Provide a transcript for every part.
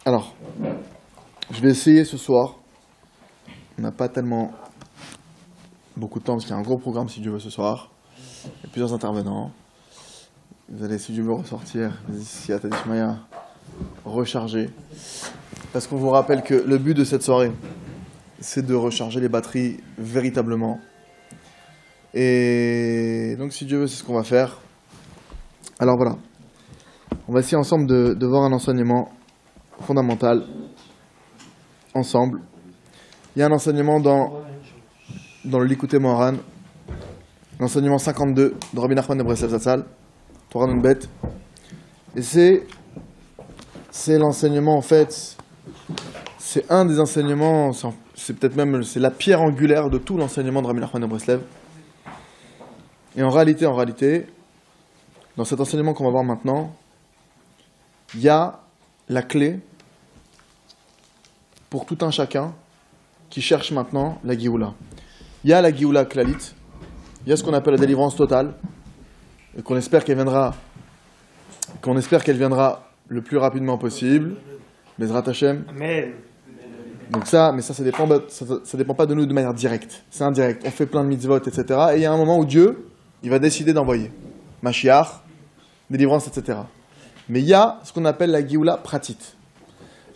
Alors, je vais essayer ce soir. On n'a pas tellement beaucoup de temps parce qu'il y a un gros programme si Dieu veut ce soir. Il y a plusieurs intervenants. Vous allez, si Dieu veut, ressortir, si à Tadishmaya, recharger. Parce qu'on vous rappelle que le but de cette soirée, c'est de recharger les batteries véritablement. Et donc, si Dieu veut, c'est ce qu'on va faire. Alors voilà. On va essayer ensemble de voir un enseignement fondamental. Ensemble. Il y a un enseignement dans le Likutei Moharan, l'enseignement 52 de Rabbi Nachman de Breslev Zatzal, Torah Nunbet. Et c'est l'enseignement, en fait, c'est un des enseignements, c'est peut-être même, c'est la pierre angulaire de tout l'enseignement de Rabbi Nachman de Breslev. Et en réalité, dans cet enseignement qu'on va voir maintenant, il y a la clé pour tout un chacun qui cherche maintenant la Géoula. Il y a la Géoula Klalit, il y a ce qu'on appelle la délivrance totale, et qu'on espère qu'elle viendra le plus rapidement possible. Bezrat Hashem. Amen. Donc ça dépend pas de nous de manière directe. C'est indirect. On fait plein de mitzvot, etc. Et il y a un moment où Dieu, il va décider d'envoyer Mashiach, délivrance, etc. Mais il y a ce qu'on appelle la Géoula pratit.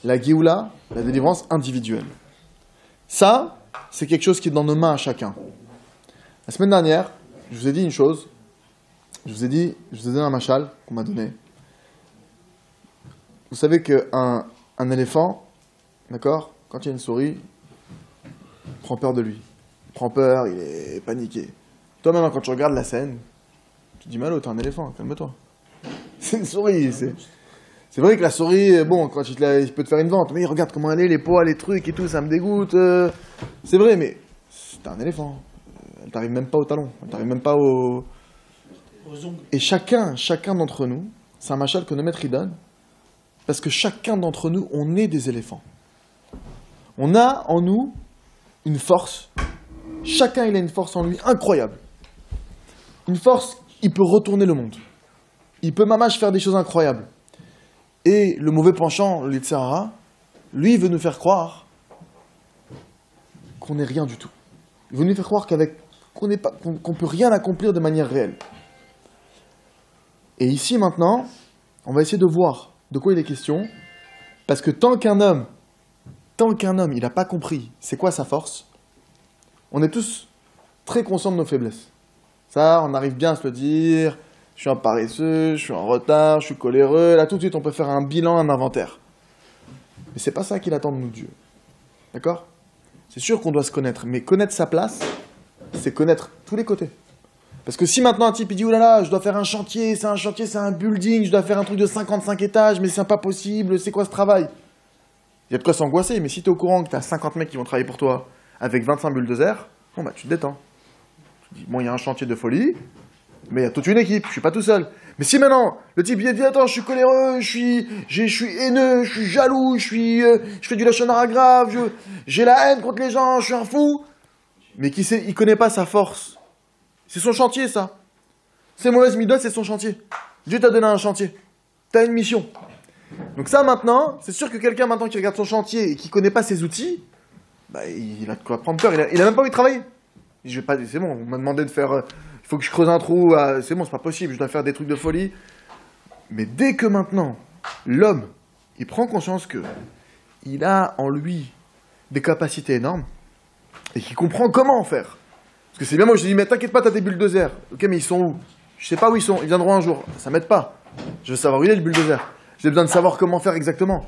La Géoula, la délivrance individuelle. Ça, c'est quelque chose qui est dans nos mains à chacun. La semaine dernière, je vous ai dit une chose. Je vous ai donné un machal qu'on m'a donné. Vous savez qu'un éléphant, d'accord, quand il y a une souris, il prend peur de lui. Il prend peur, il est paniqué. Toi maintenant, quand tu regardes la scène, tu te dis, Malo, t'es un éléphant, calme-toi. C'est une souris, c'est vrai que la souris, bon, quand il peut te faire une vente, mais regarde comment elle est, les poils, les trucs et tout, ça me dégoûte. C'est vrai, mais c'est un éléphant. Elle t'arrive même pas au talon, elle t'arrive même pas aux ongles. Et chacun d'entre nous, c'est un machal que nos maîtres y donnent, parce que chacun d'entre nous, on est des éléphants. On a en nous une force. Chacun, il a une force en lui incroyable. Une force, il peut retourner le monde. Il peut mamache faire des choses incroyables. Et le mauvais penchant, le Yetzer Hara, lui, il veut nous faire croire qu'on n'est rien du tout. Il veut nous faire croire qu'on ne peut rien accomplir de manière réelle. Et ici, maintenant, on va essayer de voir de quoi il est question. Parce que tant qu'un homme, il n'a pas compris c'est quoi sa force, on est tous très conscients de nos faiblesses. Ça, on arrive bien à se le dire. Je suis un paresseux, je suis en retard, je suis coléreux. Là, tout de suite, on peut faire un bilan, un inventaire. Mais c'est pas ça qu'il attend de nous, Dieu. D'accord ? C'est sûr qu'on doit se connaître, mais connaître sa place, c'est connaître tous les côtés. Parce que si maintenant un type il dit « Oh là là, je dois faire un chantier, c'est un building, je dois faire un truc de 55 étages, mais c'est pas possible, c'est quoi ce travail ?» Il y a de quoi s'angoisser, mais si tu es au courant que tu as 50 mecs qui vont travailler pour toi avec 25 bulldozers, bon bah tu te détends. Tu te dis « Bon, il y a un chantier de folie, mais il y a toute une équipe, je suis pas tout seul. » Mais si maintenant, le type il dit « Attends, je suis coléreux, je suis haineux, je suis jaloux, je fais du lachon hara grave, j'ai la haine contre les gens, je suis un fou. » Mais il connaît pas sa force. C'est son chantier, ça. C'est mauvaise midot, c'est son chantier. Dieu t'a donné un chantier. T'as une mission. Donc ça, maintenant, c'est sûr que quelqu'un maintenant qui regarde son chantier et qui connaît pas ses outils, bah, il a de quoi prendre peur. Il a même pas envie de travailler. C'est bon, on m'a demandé de faire... il faut que je creuse un trou. C'est bon, c'est pas possible, je dois faire des trucs de folie. Mais dès que maintenant, l'homme, il prend conscience que il a en lui des capacités énormes et qu'il comprend comment en faire. Parce que c'est bien, moi je dis, mais t'inquiète pas, t'as des bulldozers. Ok, mais ils sont où? Je sais pas où ils sont, ils viendront un jour. Ça m'aide pas. Je veux savoir où il est le bulldozer. J'ai besoin de savoir comment faire exactement.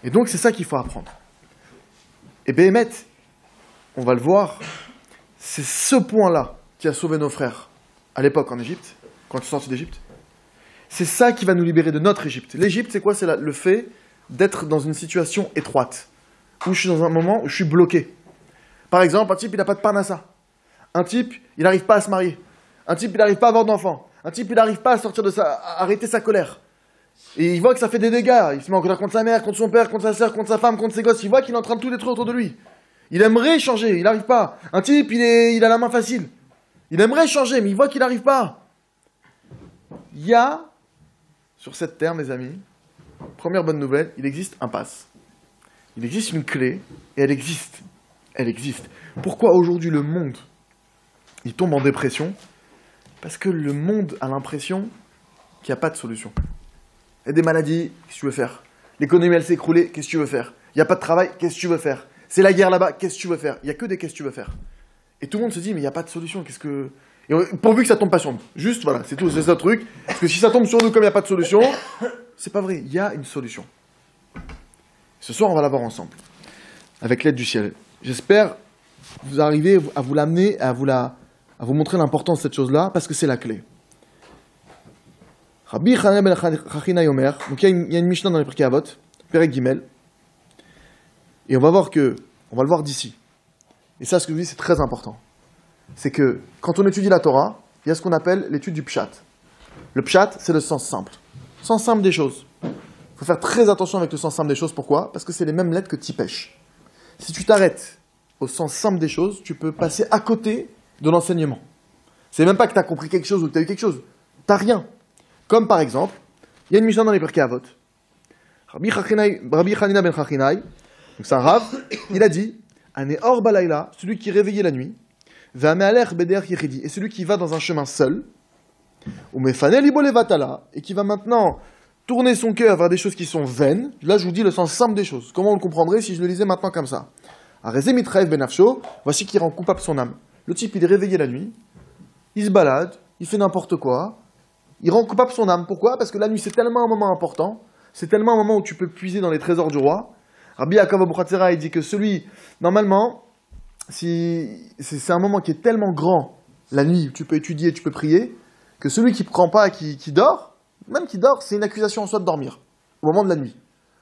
Et donc c'est ça qu'il faut apprendre. Et Béhémet, on va le voir, c'est ce point-là qui a sauvé nos frères à l'époque en Égypte, quand ils sont sortis d'Égypte. C'est ça qui va nous libérer de notre Égypte. L'Égypte, c'est quoi? C'est le fait d'être dans une situation étroite, où je suis dans un moment où je suis bloqué. Par exemple, un type, il n'a pas de parnassa. Un type, il n'arrive pas à se marier. Un type, il n'arrive pas à avoir d'enfants. Un type, il n'arrive pas à sortir à arrêter sa colère. Et il voit que ça fait des dégâts. Il se met en colère contre sa mère, contre son père, contre sa sœur, contre sa femme, contre ses gosses. Il voit qu'il est en train de tout détruire autour de lui. Il aimerait changer, il n'arrive pas. Un type, il a la main facile. Il aimerait changer, mais il voit qu'il n'arrive pas. Il y a, sur cette terre, mes amis, première bonne nouvelle, il existe un pass. Il existe une clé, et elle existe. Elle existe. Pourquoi aujourd'hui le monde, il tombe en dépression? Parce que le monde a l'impression qu'il n'y a pas de solution. Il y a des maladies, qu'est-ce que tu veux faire? L'économie, elle s'est écroulée, qu'est-ce que tu veux faire? Il n'y a pas de travail, qu'est-ce que tu veux faire? C'est la guerre là-bas, qu'est-ce que tu veux faire? Il n'y a que des qu'est-ce que tu veux faire. Et tout le monde se dit, mais il n'y a pas de solution, qu'est-ce que... Et pourvu que ça tombe pas sur nous. Juste, voilà, c'est tout, c'est ça le truc. Parce que si ça tombe sur nous comme il n'y a pas de solution, c'est pas vrai, il y a une solution. Ce soir, on va la voir ensemble, avec l'aide du ciel. J'espère vous arriver à vous l'amener, à vous montrer l'importance de cette chose-là, parce que c'est la clé. Rabbi Hanina ben Chachina Yomer, donc il y a une Mishnah dans les Pirkei Avot, Perek Gimel, et on va le voir d'ici. Et ça, ce que je vous dis, c'est très important. C'est que, quand on étudie la Torah, il y a ce qu'on appelle l'étude du pshat. Le pshat, c'est le sens simple. Sens simple des choses. Il faut faire très attention avec le sens simple des choses. Pourquoi? Parce que c'est les mêmes lettres que tipèche. Si tu t'arrêtes au sens simple des choses, tu peux passer à côté de l'enseignement. C'est même pas que tu as compris quelque chose ou que tu as eu quelque chose. Tu n'as rien. Comme par exemple, il y a une Mishnah dans les Pirkei Avot. Rabbi Hanina ben Chachina, donc c'est un Rav, il a dit, Aneor balayla, celui qui est réveillé la nuit, et celui qui va dans un chemin seul, et qui va maintenant tourner son cœur vers des choses qui sont vaines. Là, je vous dis le sens simple des choses. Comment on le comprendrait si je le lisais maintenant comme ça? Voici qui rend coupable son âme. Le type, il est réveillé la nuit, il se balade, il fait n'importe quoi, il rend coupable son âme. Pourquoi? Parce que la nuit, c'est tellement un moment important, c'est tellement un moment où tu peux puiser dans les trésors du roi. Rabbi Yaakov Abuchatzera, il dit que celui, normalement, si c'est un moment qui est tellement grand, la nuit, tu peux étudier, tu peux prier, que celui qui ne prend pas, qui dort, même qui dort, c'est une accusation en soi de dormir, au moment de la nuit.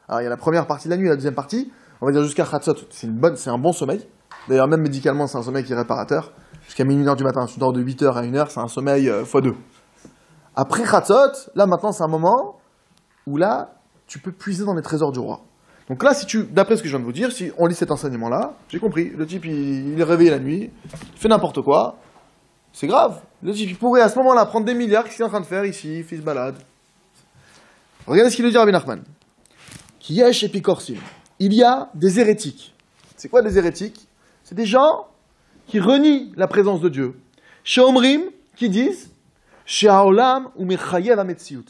Alors il y a la première partie de la nuit, la deuxième partie, on va dire jusqu'à Chatzot, c'est un bon sommeil. D'ailleurs, même médicalement, c'est un sommeil qui est réparateur. Jusqu'à minuit 1h du matin, tu dors de 8h à 1h, c'est un sommeil x2. Après Chatzot, là maintenant, c'est un moment où là, tu peux puiser dans les trésors du roi. Donc là, d'après ce que je viens de vous dire, si on lit cet enseignement-là, j'ai compris, le type, il est réveillé la nuit, il fait n'importe quoi, c'est grave. Le type, il pourrait à ce moment-là prendre des milliards, qu'est-ce qu'il est en train de faire ici? Il fait se balade. Regardez ce qu'il nous dit Rabbi Nachman. Kiyesh epikorsim. Il y a des hérétiques. C'est quoi des hérétiques? C'est des gens qui renient la présence de Dieu. Sheomrim, qui disent, Shehaolam ou mechayev hametziut.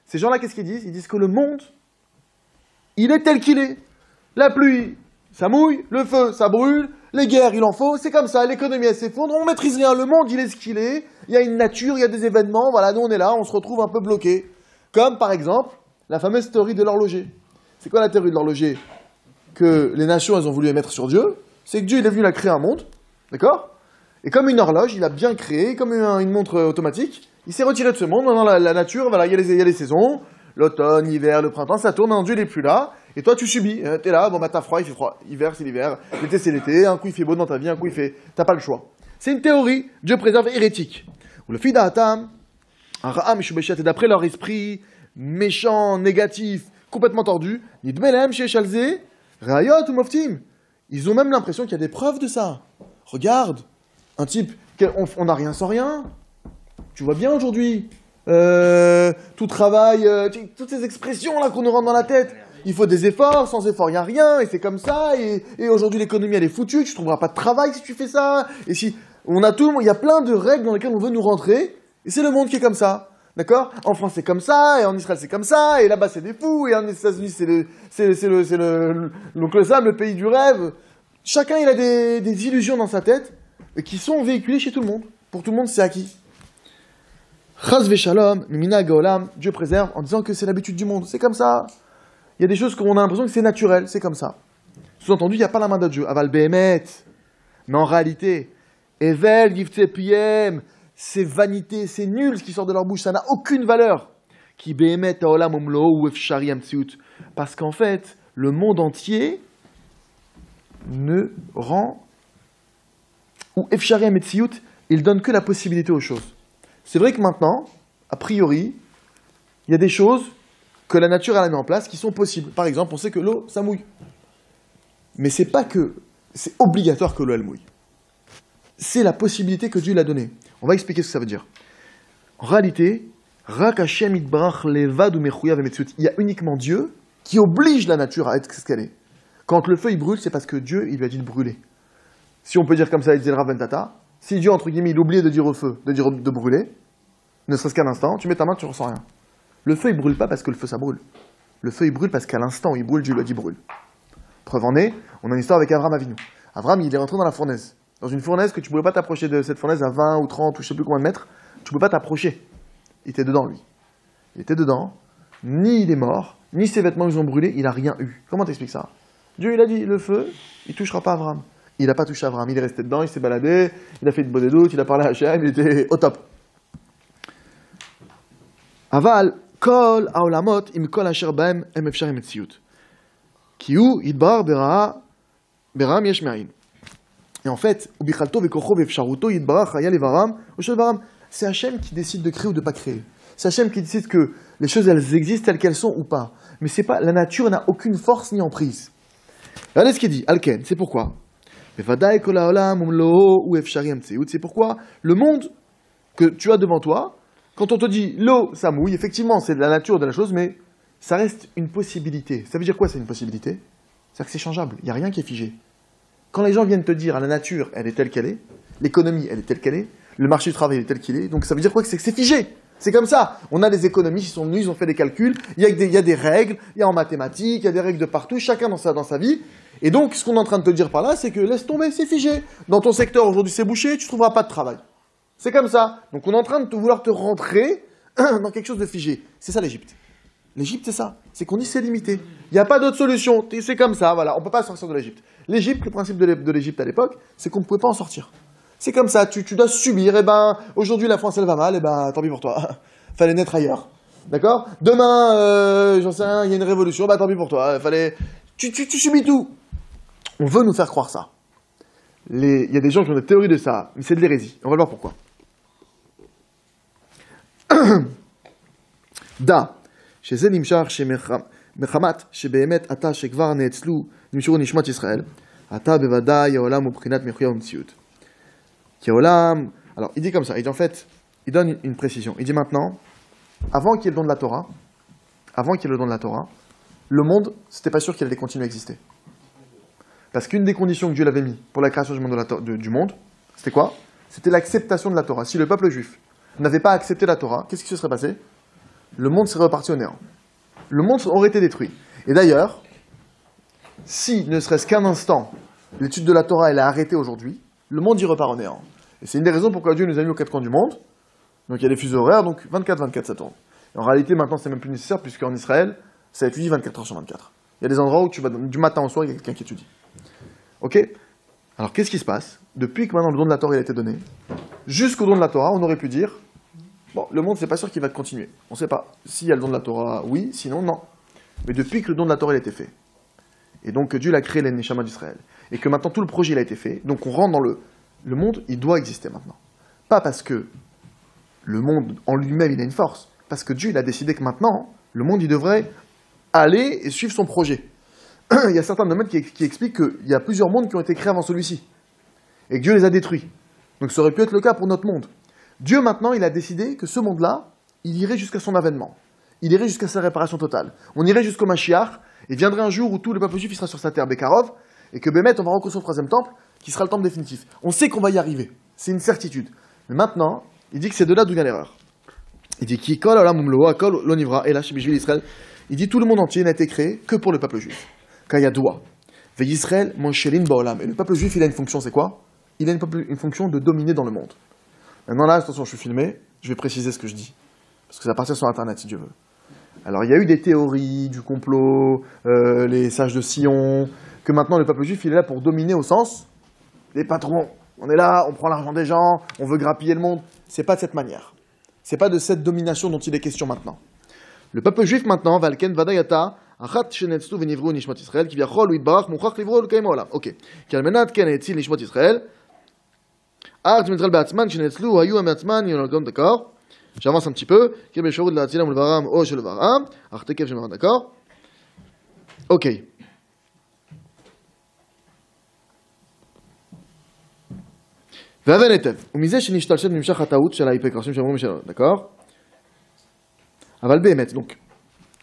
Ces gens-là, qu'est-ce qu'ils disent? Ils disent que le monde, il est tel qu'il est. La pluie, ça mouille, le feu, ça brûle, les guerres, il en faut, c'est comme ça, l'économie, elle s'effondre, on maîtrise rien, le monde, il est ce qu'il est, il y a une nature, il y a des événements, voilà, nous on est là, on se retrouve un peu bloqués. Comme, par exemple, la fameuse théorie de l'horloger. C'est quoi la théorie de l'horloger? Que les nations, elles ont voulu émettre sur Dieu, c'est que Dieu, il est venu là créer un monde, d'accord? Et comme une horloge, il a bien créé, comme une montre automatique, il s'est retiré de ce monde, dans la nature, voilà, il y a les saisons, l'automne, l'hiver, le printemps, ça tourne, Dieu n'est plus là, et toi tu subis, t'es là, bon bah t'as froid, il fait froid, hiver c'est l'hiver, l'été c'est l'été, un coup il fait beau dans ta vie, un coup il fait... T'as pas le choix. C'est une théorie, Dieu préserve, hérétique. Ou le Fidatam, un Ra'am Shubeshat, et d'après leur esprit méchant, négatif, complètement tordu, Nidmelem chez Shalze, Rayot ou Moftim. Ils ont même l'impression qu'il y a des preuves de ça. Regarde, un type, on n'a rien sans rien. Tu vois bien aujourd'hui, tout travail, toutes ces expressions là qu'on nous rentre dans la tête. Il faut des efforts, sans effort il n'y a rien, et c'est comme ça, et aujourd'hui l'économie elle est foutue, tu ne trouveras pas de travail si tu fais ça, et si on a tout le monde, il y a plein de règles dans lesquelles on veut nous rentrer, et c'est le monde qui est comme ça, d'accord? En France c'est comme ça, et en Israël c'est comme ça, et là-bas c'est des fous, et en États-Unis c'est le pays du rêve. Chacun il a des illusions dans sa tête, qui sont véhiculées chez tout le monde. Pour tout le monde c'est acquis. Chaz v'shalom, mimina gaolam, Dieu préserve, en disant que c'est l'habitude du monde, c'est comme ça. Il y a des choses qu'on a l'impression que c'est naturel, c'est comme ça. Sous-entendu, il n'y a pas la main de Dieu. Aval behemet. Mais en réalité, Evel, Gifte Piem, c'est vanité, c'est nul ce qui sort de leur bouche, ça n'a aucune valeur. Qui behemet haolam omlo ou efshari amtsiut. Parce qu'en fait, le monde entier ne rend, ou efshari amtsiut, il donne que la possibilité aux choses. C'est vrai que maintenant, a priori, il y a des choses que la nature elle a mis en place qui sont possibles. Par exemple, on sait que l'eau, ça mouille. Mais c'est pas que c'est obligatoire que l'eau elle mouille. C'est la possibilité que Dieu l'a donnée. On va expliquer ce que ça veut dire. En réalité, il y a uniquement Dieu qui oblige la nature à être ce qu'elle est. Quand le feu il brûle, c'est parce que Dieu il lui a dit de brûler. Si on peut dire comme ça, il disait le Rav Ben Tata, si Dieu, entre guillemets, il oubliait de dire au feu, de dire de brûler, ne serait-ce qu'un instant, tu mets ta main, tu ne ressens rien. Le feu, il brûle pas parce que le feu, ça brûle. Le feu, il brûle parce qu'à l'instant où il brûle, Dieu lui a dit brûle. Preuve en est, on a une histoire avec Abraham Avinu. Abraham, il est rentré dans la fournaise. Dans une fournaise que tu ne pouvais pas t'approcher de cette fournaise à 20 ou 30 ou je ne sais plus combien de mètres, tu ne pouvais pas t'approcher. Il était dedans, lui. Il était dedans, ni il est mort, ni ses vêtements ils ont brûlé, il n'a rien eu. Comment t'expliques ça? Dieu, il a dit, le feu, il ne touchera pas Abraham. Il n'a pas touché Abraham, il est resté dedans, il s'est baladé, il a fait de bonnes doutes, il a parlé à Hachem, il était au top. Aval, kol haolamot im kol asher baem em efshar metziut. Kiu yidbar beram yesh me'ayin. Et en fait, ubichalto vekocho ve'efsharuto yidbarach haya levaram ou shel varam. C'est Hachem qui décide de créer ou de ne pas créer. C'est Hachem qui décide que les choses elles existent telles qu'elles sont ou pas. Mais c'est pas, la nature n'a aucune force ni emprise. Regardez ce qu'il dit, Alken, c'est pourquoi. C'est pourquoi le monde que tu as devant toi, quand on te dit l'eau, ça mouille, effectivement, c'est de la nature de la chose, mais ça reste une possibilité. Ça veut dire quoi, c'est une possibilité? C'est-à-dire que c'est changeable, il n'y a rien qui est figé. Quand les gens viennent te dire, la nature, elle est telle qu'elle est, l'économie, elle est telle qu'elle est, le marché du travail est tel qu'il est, donc ça veut dire quoi? C'est que c'est figé. C'est comme ça. On a des économistes qui sont venus, ils ont fait des calculs, il y a des règles, il y a en mathématiques, il y a des règles de partout, chacun dans sa vie. Et donc, ce qu'on est en train de te dire par là, c'est que laisse tomber, c'est figé. Dans ton secteur, aujourd'hui, c'est bouché, tu ne trouveras pas de travail. C'est comme ça. Donc, on est en train de vouloir te rentrer dans quelque chose de figé. C'est ça l'Égypte. L'Égypte, c'est ça. C'est qu'on dit c'est limité. Il n'y a pas d'autre solution. C'est comme ça, voilà. On ne peut pas sortir de l'Égypte. L'Égypte, le principe de l'Égypte à l'époque, c'est qu'on ne pouvait pas en sortir. C'est comme ça. Tu dois subir. Eh ben, aujourd'hui, la France, elle va mal. Eh ben, tant pis pour toi. Fallait naître ailleurs. D'accord? Demain, j'en sais rien, il y a une révolution. Bah, tant pis pour toi. Fallait... Tu subis tout. On veut nous faire croire ça. Il y a des gens qui ont des théories de ça, mais c'est de l'hérésie. On va voir pourquoi. Da, chez Nimshar, chez Mechamat, chez Behemet, Ata, chez Kvar, Neetzlu, Nimshuru Nishmat Israël, Ata, Bevada, Yaolam, Uprinat, Mechuya, Umtsiut. Yaolam. Alors, il dit comme ça, il dit en fait, il donne une précision. Il dit maintenant, avant qu'il y ait le don de la Torah, le monde, c'était pas sûr qu'il allait continuer à exister. Parce qu'une des conditions que Dieu l'avait mis pour la création du monde, c'était quoi? C'était l'acceptation de la Torah. Si le peuple juif n'avait pas accepté la Torah, qu'est-ce qui se serait passé? Le monde serait reparti au néant. Le monde aurait été détruit. Et d'ailleurs, si, ne serait-ce qu'un instant, l'étude de la Torah elle est arrêtée aujourd'hui, le monde y repart au néant. Et c'est une des raisons pourquoi Dieu nous a mis aux quatre coins du monde. Donc il y a des fuseaux horaires, donc 24-24 ça tourne. Et en réalité, maintenant, c'est même plus nécessaire, puisqu'en Israël, ça étudie 24 heures sur 24. Il y a des endroits où tu vas du matin au soir, il y a quelqu'un qui étudie. Ok? Alors, qu'est-ce qui se passe? Depuis que maintenant le don de la Torah il a été donné, jusqu'au don de la Torah, on aurait pu dire, bon, le monde, c'est pas sûr qu'il va continuer. On sait pas. S'il y a le don de la Torah, oui, sinon, non. Mais depuis que le don de la Torah il a été fait, et donc que Dieu a créé les Neshama d'Israël, et que maintenant tout le projet il a été fait, donc on rentre dans le monde, il doit exister maintenant. Pas parce que le monde en lui-même il a une force, parce que Dieu il a décidé que maintenant, le monde il devrait aller et suivre son projet. Il y a certains domaines qui expliquent qu'il y a plusieurs mondes qui ont été créés avant celui-ci, et que Dieu les a détruits. Donc ça aurait pu être le cas pour notre monde. Dieu maintenant, il a décidé que ce monde-là, il irait jusqu'à son avènement. Il irait jusqu'à sa réparation totale. On irait jusqu'au Mashiach, et viendrait un jour où tout le peuple juif il sera sur sa terre, Bekarov, et que Bémet, on va reconstruire le troisième temple, qui sera le temple définitif. On sait qu'on va y arriver. C'est une certitude. Mais maintenant, il dit que c'est de là d'où vient l'erreur. Il dit qui kol olam umloa kol l'onivra et là chez Israël. Il dit tout le monde entier n'a été créé que pour le peuple juif. Kayadoua. Ve Yisraël monchelin baolam. Et le peuple juif, il a une fonction, c'est quoi? Il a une fonction de dominer dans le monde. Maintenant là, attention, je suis filmé, je vais préciser ce que je dis. Parce que ça partir sur Internet, si Dieu veut. Alors, il y a eu des théories du complot, les sages de Sion, que maintenant le peuple juif, il est là pour dominer au sens des patrons. On est là, on prend l'argent des gens, on veut grappiller le monde. C'est pas de cette manière. C'est pas de cette domination dont il est question maintenant. Le peuple juif maintenant, Valken Vadayata, Achat Shenetzlu Venivru Nishmat Israël, qui vient Chol Uitbarach, Mouchach Livru L'Kaim Olam. Ok. Qui almenat Ken Etzil Nishmat Israël. Art Mitzral Beatzman, Shenetzlu, Hayu Ameatzman, Yonalgom, d'accord. J'avance un petit peu. Qui est Shorud L'Atzilam ou L'Varam, O Shel Varam. Artekev Shel Varam, d'accord. Ok. והבן היטב, ומזה שנשתלשל נמשך הטעות של ההיפקרסים שאמרו משלנו, d'accord? אבל באמת, donc,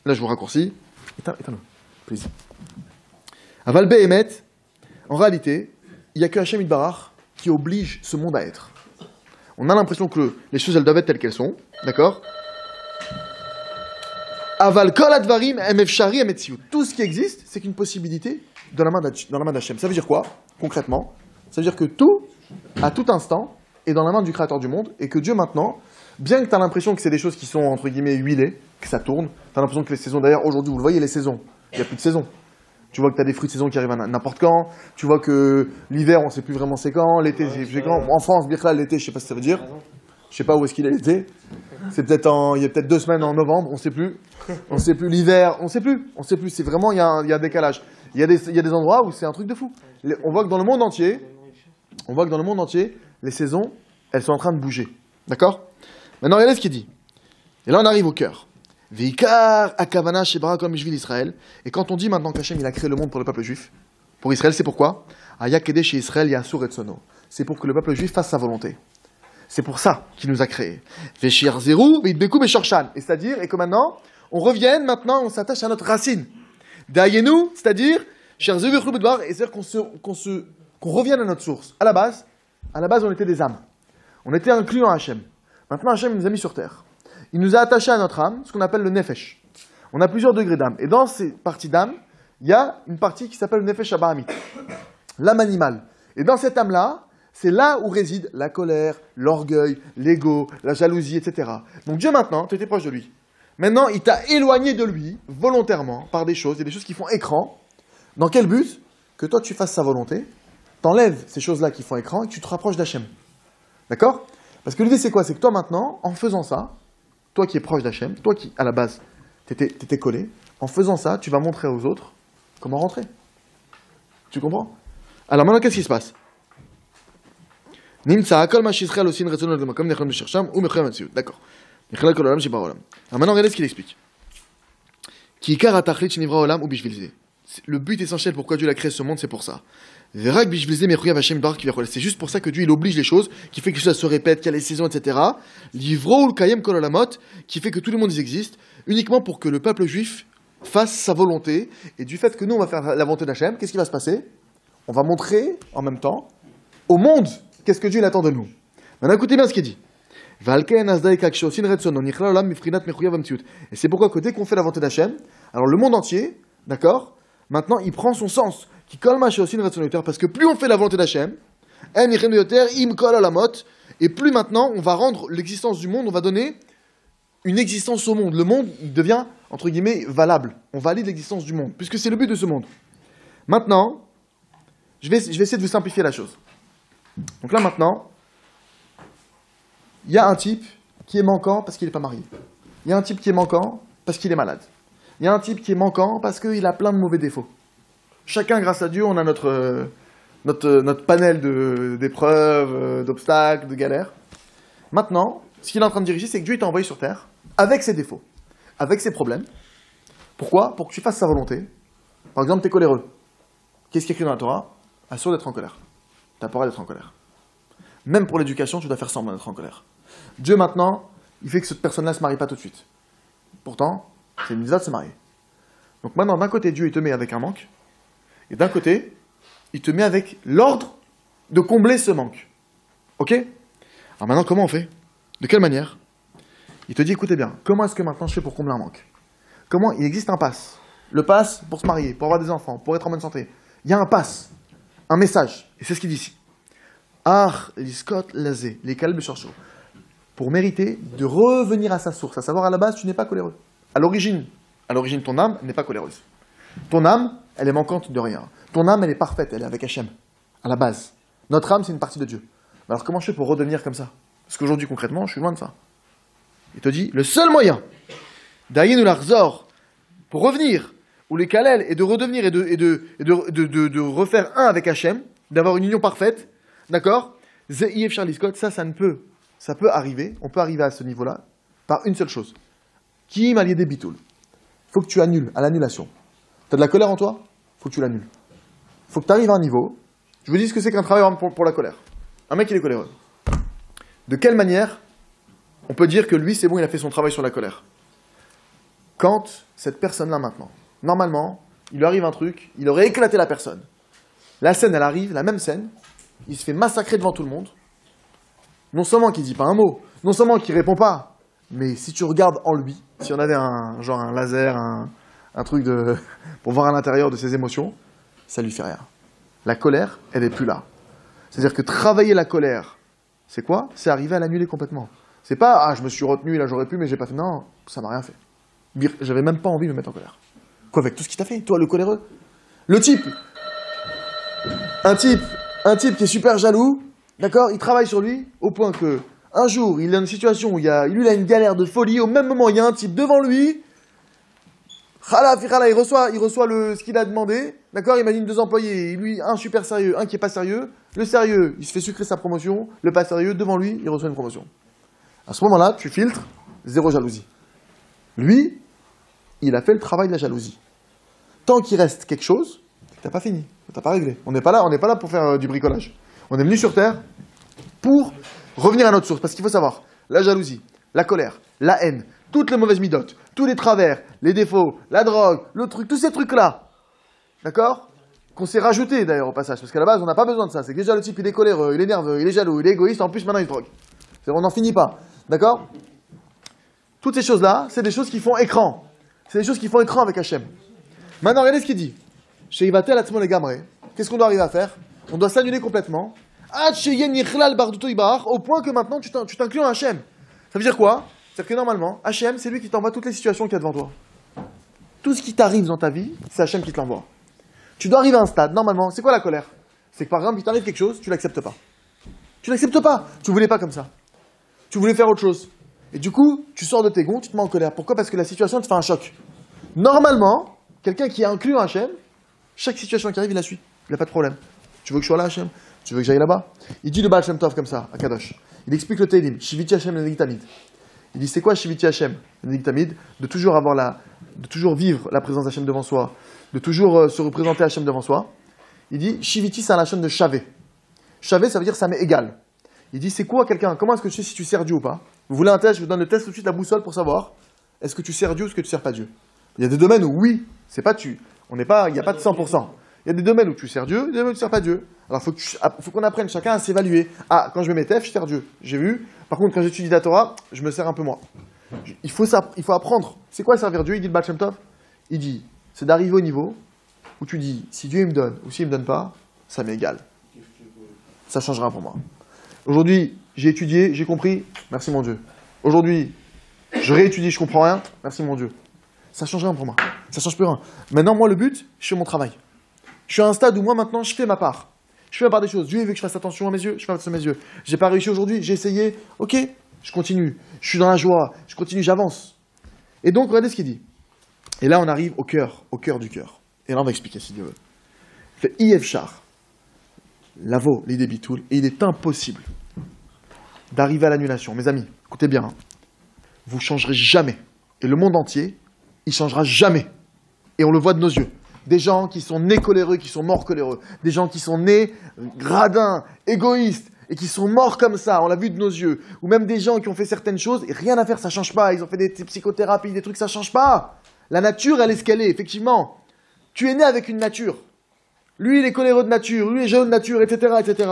là je vous raccourcis, éteins-le. Plaisir. Aval Behemet, en réalité, il n'y a que Hachem Yitbarach qui oblige ce monde à être. On a l'impression que les choses, elles doivent être telles qu'elles sont, d'accord? Aval Kol Advarim Emefshari Emetziut. Tout ce qui existe, c'est qu'une possibilité dans la main d'Hachem. Ça veut dire quoi, concrètement? Ça veut dire que tout, à tout instant, est dans la main du Créateur du monde, et que Dieu maintenant, bien que tu as l'impression que c'est des choses qui sont, entre guillemets, huilées, que ça tourne, tu as l'impression que les saisons, d'ailleurs, aujourd'hui, vous le voyez, les saisons, il n'y a plus de saison. Tu vois que tu as des fruits de saison qui arrivent à n'importe quand, tu vois que l'hiver, on ne sait plus vraiment c'est quand, l'été, c'est quand. En France, Birkla, l'été, je ne sais pas ce que ça veut dire. Je sais pas où est-ce qu'il est l'été. C'est peut-être il y a peut-être 2 semaines en novembre, on sait plus. On sait plus l'hiver, on sait plus. C'est vraiment, il y a un décalage. Il y a des endroits où c'est un truc de fou. On voit que dans le monde entier, les saisons, elles sont en train de bouger. D'accord? Maintenant, regardez ce qu'il dit. Et là, on arrive au cœur. Veikar akavana shebara comme Ishvil Israël. Et quand on dit maintenant qu'Hachem il a créé le monde pour le peuple juif, pour Israël, c'est pourquoi? Ayakede chez Israël yasur etzono. C'est pour que le peuple juif fasse sa volonté. C'est pour ça qu'il nous a créés. Veshir zerou veitbeku beshorshan. Et c'est-à-dire, et que maintenant, on revienne maintenant, on s'attache à notre racine. Dayenu, c'est-à-dire, shir zerou vechlu bedvar, et c'est-à-dire qu'on revienne à notre source. À la base, on était des âmes. On était inclus en Hachem. Maintenant, Hachem nous a mis sur terre. Il nous a attachés à notre âme, ce qu'on appelle le nefesh. On a plusieurs degrés d'âme. Et dans ces parties d'âme, il y a une partie qui s'appelle le nefesh abahamit, l'âme animale. Et dans cette âme-là, c'est là où réside la colère, l'orgueil, l'ego, la jalousie, etc. Donc Dieu maintenant, tu étais proche de lui. Maintenant, il t'a éloigné de lui, volontairement, par des choses. Il y a des choses qui font écran. Dans quel but? Que toi, tu fasses sa volonté, t'enlèves ces choses-là qui font écran et que tu te rapproches d'Hachem. D'accord? Parce que l'idée, c'est quoi? C'est que toi, maintenant, en faisant ça, toi qui es proche d'Hachem, toi qui, à la base, t'étais collé, en faisant ça, tu vas montrer aux autres comment rentrer. Tu comprends? Alors maintenant, qu'est-ce qui se passe? D'accord. Alors maintenant, regardez ce qu'il explique. Le but essentiel pourquoi Dieu a créé ce monde, c'est pour ça. C'est juste pour ça que Dieu il oblige les choses, qui fait que ça se répète, qu'il y a les saisons, etc. Qui fait que tout le monde existe, uniquement pour que le peuple juif fasse sa volonté. Et du fait que nous, on va faire la volonté d'Hachem, qu'est-ce qui va se passer? On va montrer, en même temps, au monde, qu'est-ce que Dieu il attend de nous. Maintenant, écoutez bien ce qu'il dit. Et c'est pourquoi que dès qu'on fait la volonté d'Hachem, alors le monde entier, d'accord, maintenant il prend son sens. Parce que plus on fait la volonté d'Hachem, et plus maintenant on va rendre l'existence du monde, on va donner une existence au monde. Le monde il devient, entre guillemets, valable. On valide l'existence du monde, puisque c'est le but de ce monde. Maintenant, je vais essayer de vous simplifier la chose. Donc là maintenant, il y a un type qui est manquant parce qu'il n'est pas marié. Il y a un type qui est manquant parce qu'il est malade. Il y a un type qui est manquant parce qu'il a plein de mauvais défauts. Chacun, grâce à Dieu, on a notre panel d'épreuves, d'obstacles, de galères. Maintenant, ce qu'il est en train de diriger, c'est que Dieu t'a envoyé sur terre avec ses défauts, avec ses problèmes. Pourquoi? Pour que tu fasses sa volonté. Par exemple, tu es coléreux. Qu'est-ce qui est écrit dans la Torah? Assure d'être en colère. Tu n'as pas le droit d'être en colère. Même pour l'éducation, tu dois faire semblant d'être en colère. Dieu, maintenant, il fait que cette personne-là ne se marie pas tout de suite. Pourtant, c'est une mitzvah de se marier. Donc maintenant, d'un côté, Dieu, il te met avec un manque. Et d'un côté, il te met avec l'ordre de combler ce manque. Ok? Alors maintenant, comment on fait? De quelle manière? Il te dit, écoutez bien, comment est-ce que maintenant je fais pour combler un manque? Comment? Il existe un pass. Le pass pour se marier, pour avoir des enfants, pour être en bonne santé. Il y a un pass, un message. Et c'est ce qu'il dit ici. Ar liskot lazé, les kalbes cherchou. Pour mériter de revenir à sa source, à savoir à la base, tu n'es pas coléreux. À l'origine, ton âme n'est pas coléreuse. Ton âme, elle est manquante de rien. Ton âme, elle est parfaite, elle est avec Hachem, à la base. Notre âme, c'est une partie de Dieu. Alors comment je fais pour redevenir comme ça? Parce qu'aujourd'hui, concrètement, je suis loin de ça. Il te dit, le seul moyen d'aïn ou l'arzor, pour revenir, ou les kalel, et de redevenir, et de refaire un avec Hachem, d'avoir une union parfaite, d'accord? Ze'if Charliskot, ça peut arriver, on peut arriver à ce niveau-là, par une seule chose. Qui m'a lié des bitouls. Il faut que tu annules, à l'annulation. Tu as de la colère en toi? Il faut que tu l'annules. Il faut que tu arrives à un niveau. Je vous dis ce que c'est qu'un travail pour la colère. Un mec, il est coléreux. De quelle manière on peut dire que lui, c'est bon, il a fait son travail sur la colère? Quand cette personne-là, maintenant, normalement, il lui arrive un truc, il aurait éclaté la personne. La scène, elle arrive, la même scène, il se fait massacrer devant tout le monde. Non seulement qu'il dit pas un mot, non seulement qu'il répond pas, mais si tu regardes en lui, si on avait un laser, un truc pour voir à l'intérieur de ses émotions, ça lui fait rien. La colère, elle est plus là. C'est-à-dire que travailler la colère, c'est quoi? C'est arriver à l'annuler complètement. C'est pas, ah, je me suis retenu, là j'aurais pu, mais j'ai pas fait. Non, ça m'a rien fait. J'avais même pas envie de me mettre en colère. Quoi, avec tout ce qu'il t'a fait, toi, le coléreux? Le type, un type qui est super jaloux, d'accord, il travaille sur lui, au point que, un jour, il a une situation où lui, il a une galère de folie, au même moment, il y a un type devant lui, il reçoit ce qu'il a demandé, d'accord, imagine 2 employés, lui, un super sérieux, un qui est pas sérieux, le sérieux, il se fait sucrer sa promotion, le pas sérieux, devant lui, il reçoit une promotion. À ce moment-là, tu filtres, 0 jalousie. Lui, il a fait le travail de la jalousie. Tant qu'il reste quelque chose, t'as pas fini, t'as pas réglé. On n'est pas là pour faire du bricolage. On est venu sur Terre pour revenir à notre source. Parce qu'il faut savoir, la jalousie, la colère, la haine, toutes les mauvaises midotes, tous les travers, les défauts, la drogue, le truc, tous ces trucs-là, d'accord, qu'on s'est rajouté d'ailleurs au passage. Parce qu'à la base, on n'a pas besoin de ça. C'est que déjà le type, il est coléreux, il est nerveux, il est jaloux, il est égoïste, en plus maintenant il se drogue. On n'en finit pas. D'accord? Toutes ces choses-là, c'est des choses qui font écran. C'est des choses qui font écran avec Hachem. Maintenant, regardez ce qu'il dit. Chez Ivatel Atzmo le Gamre, qu'est-ce qu'on doit arriver à faire? On doit s'annuler complètement. Au point que maintenant, tu t'inclus en Hachem. Ça veut dire quoi? C'est-à-dire que normalement, Hachem, c'est lui qui t'envoie toutes les situations qu'il y a devant toi. Tout ce qui t'arrive dans ta vie, c'est Hachem qui te l'envoie. Tu dois arriver à un stade, normalement, c'est quoi la colère? C'est que par exemple, il t'arrive quelque chose, tu l'acceptes pas. Tu l'acceptes pas. Tu voulais pas comme ça. Tu voulais faire autre chose. Et du coup, tu sors de tes gonds, tu te mets en colère. Pourquoi? Parce que la situation te fait un choc. Normalement, quelqu'un qui est inclus en Hachem, chaque situation qui arrive, il la suit. Il n'a pas de problème. Tu veux que je sois là, Hachem? Tu veux que j'aille là-bas? Il dit le Baal Shem Tov comme ça, à Kadosh. Il explique le Teilim, Shiviti Hachem Lenik Tamid. Il dit c'est quoi Shiviti Hachem Lenik Tamid? De toujours vivre la présence d'Hachem devant soi, de toujours se représenter Hachem devant soi. Il dit Shiviti, c'est un Hachem de Shavé. Shavé, ça veut dire ça m'est égal. Il dit, c'est quoi quelqu'un? Comment est-ce que tu sais si tu sers Dieu ou pas? Vous voulez un test? Je vous donne le test tout de suite, la boussole pour savoir. Est-ce que tu sers Dieu ou est-ce que tu sers pas Dieu? Il y a des domaines où oui, c'est pas tu. Il n'y a pas de 100%. Il y a des domaines où tu sers Dieu, des domaines où tu sers pas Dieu. Alors, faut qu'on apprenne chacun à s'évaluer. Ah, quand je me mets tef, je sers Dieu. J'ai vu. Par contre, quand j'étudie la Torah, je me sers un peu moi. Il faut apprendre. C'est quoi servir Dieu? Il dit le Baal Shem Tov. Il dit, c'est d'arriver au niveau où tu dis, si Dieu il me donne ou s'il me donne pas, ça m'est égal. Ça changera pour moi. Aujourd'hui, j'ai étudié, j'ai compris, merci mon Dieu. Aujourd'hui, je réétudie, je comprends rien, merci mon Dieu. Ça change rien pour moi, ça change plus rien. Maintenant, moi, le but, je fais mon travail. Je suis à un stade où moi, maintenant, je fais ma part. Je fais ma part des choses. Dieu veut que je fasse attention à mes yeux, je fais attention à mes yeux. J'ai pas réussi aujourd'hui, j'ai essayé, ok, je continue. Je suis dans la joie, je continue, j'avance. Et donc, regardez ce qu'il dit. Et là, on arrive au cœur du cœur. Et là, on va expliquer si Dieu veut. Il fait Yevchar. Lavo, l'idée bitoul, et il est impossible d'arriver à l'annulation. Mes amis, écoutez bien, hein. Vous ne changerez jamais. Et le monde entier, il ne changera jamais. Et on le voit de nos yeux. Des gens qui sont nés coléreux, qui sont morts coléreux. Des gens qui sont nés gradins, égoïstes, et qui sont morts comme ça, on l'a vu de nos yeux. Ou même des gens qui ont fait certaines choses, et rien à faire, ça ne change pas. Ils ont fait des psychothérapies, des trucs, ça ne change pas. La nature, elle est ce qu'elle est, effectivement. Tu es né avec une nature. Lui, il est coléreux de nature, lui, il est jaloux de nature, etc., etc.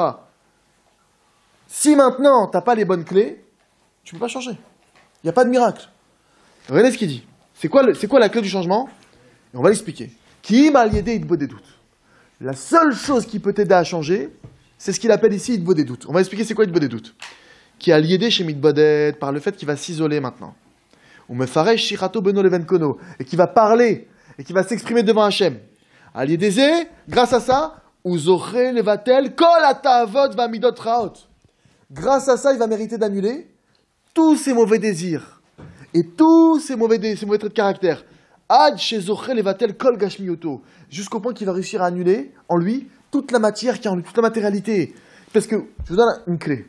Si maintenant, tu n'as pas les bonnes clés, tu ne peux pas changer. Il n'y a pas de miracle. Regardez ce qu'il dit. C'est quoi la clé du changement? Et on va l'expliquer. Qui m'a lié il vaut des doutes. La seule chose qui peut t'aider à changer, c'est ce qu'il appelle ici il vaut des doutes. On va expliquer c'est quoi il vaut des doutes. Qui a lié chez Mitbodet par le fait qu'il va s'isoler maintenant. Ou me faresh shirato beno leven kono. Et qui va parler, et qui va s'exprimer devant Hachem. Aliédézé, grâce à ça, Uzoré levatel kol atavot vamidot raot. Grâce à ça, il va mériter d'annuler tous ses mauvais désirs et tous ses mauvais traits de caractère. Ad shezoré levatel kol gashmioto. Jusqu'au point qu'il va réussir à annuler en lui toute la matière qui est en lui, toute la matérialité. Parce que, je vous donne une clé.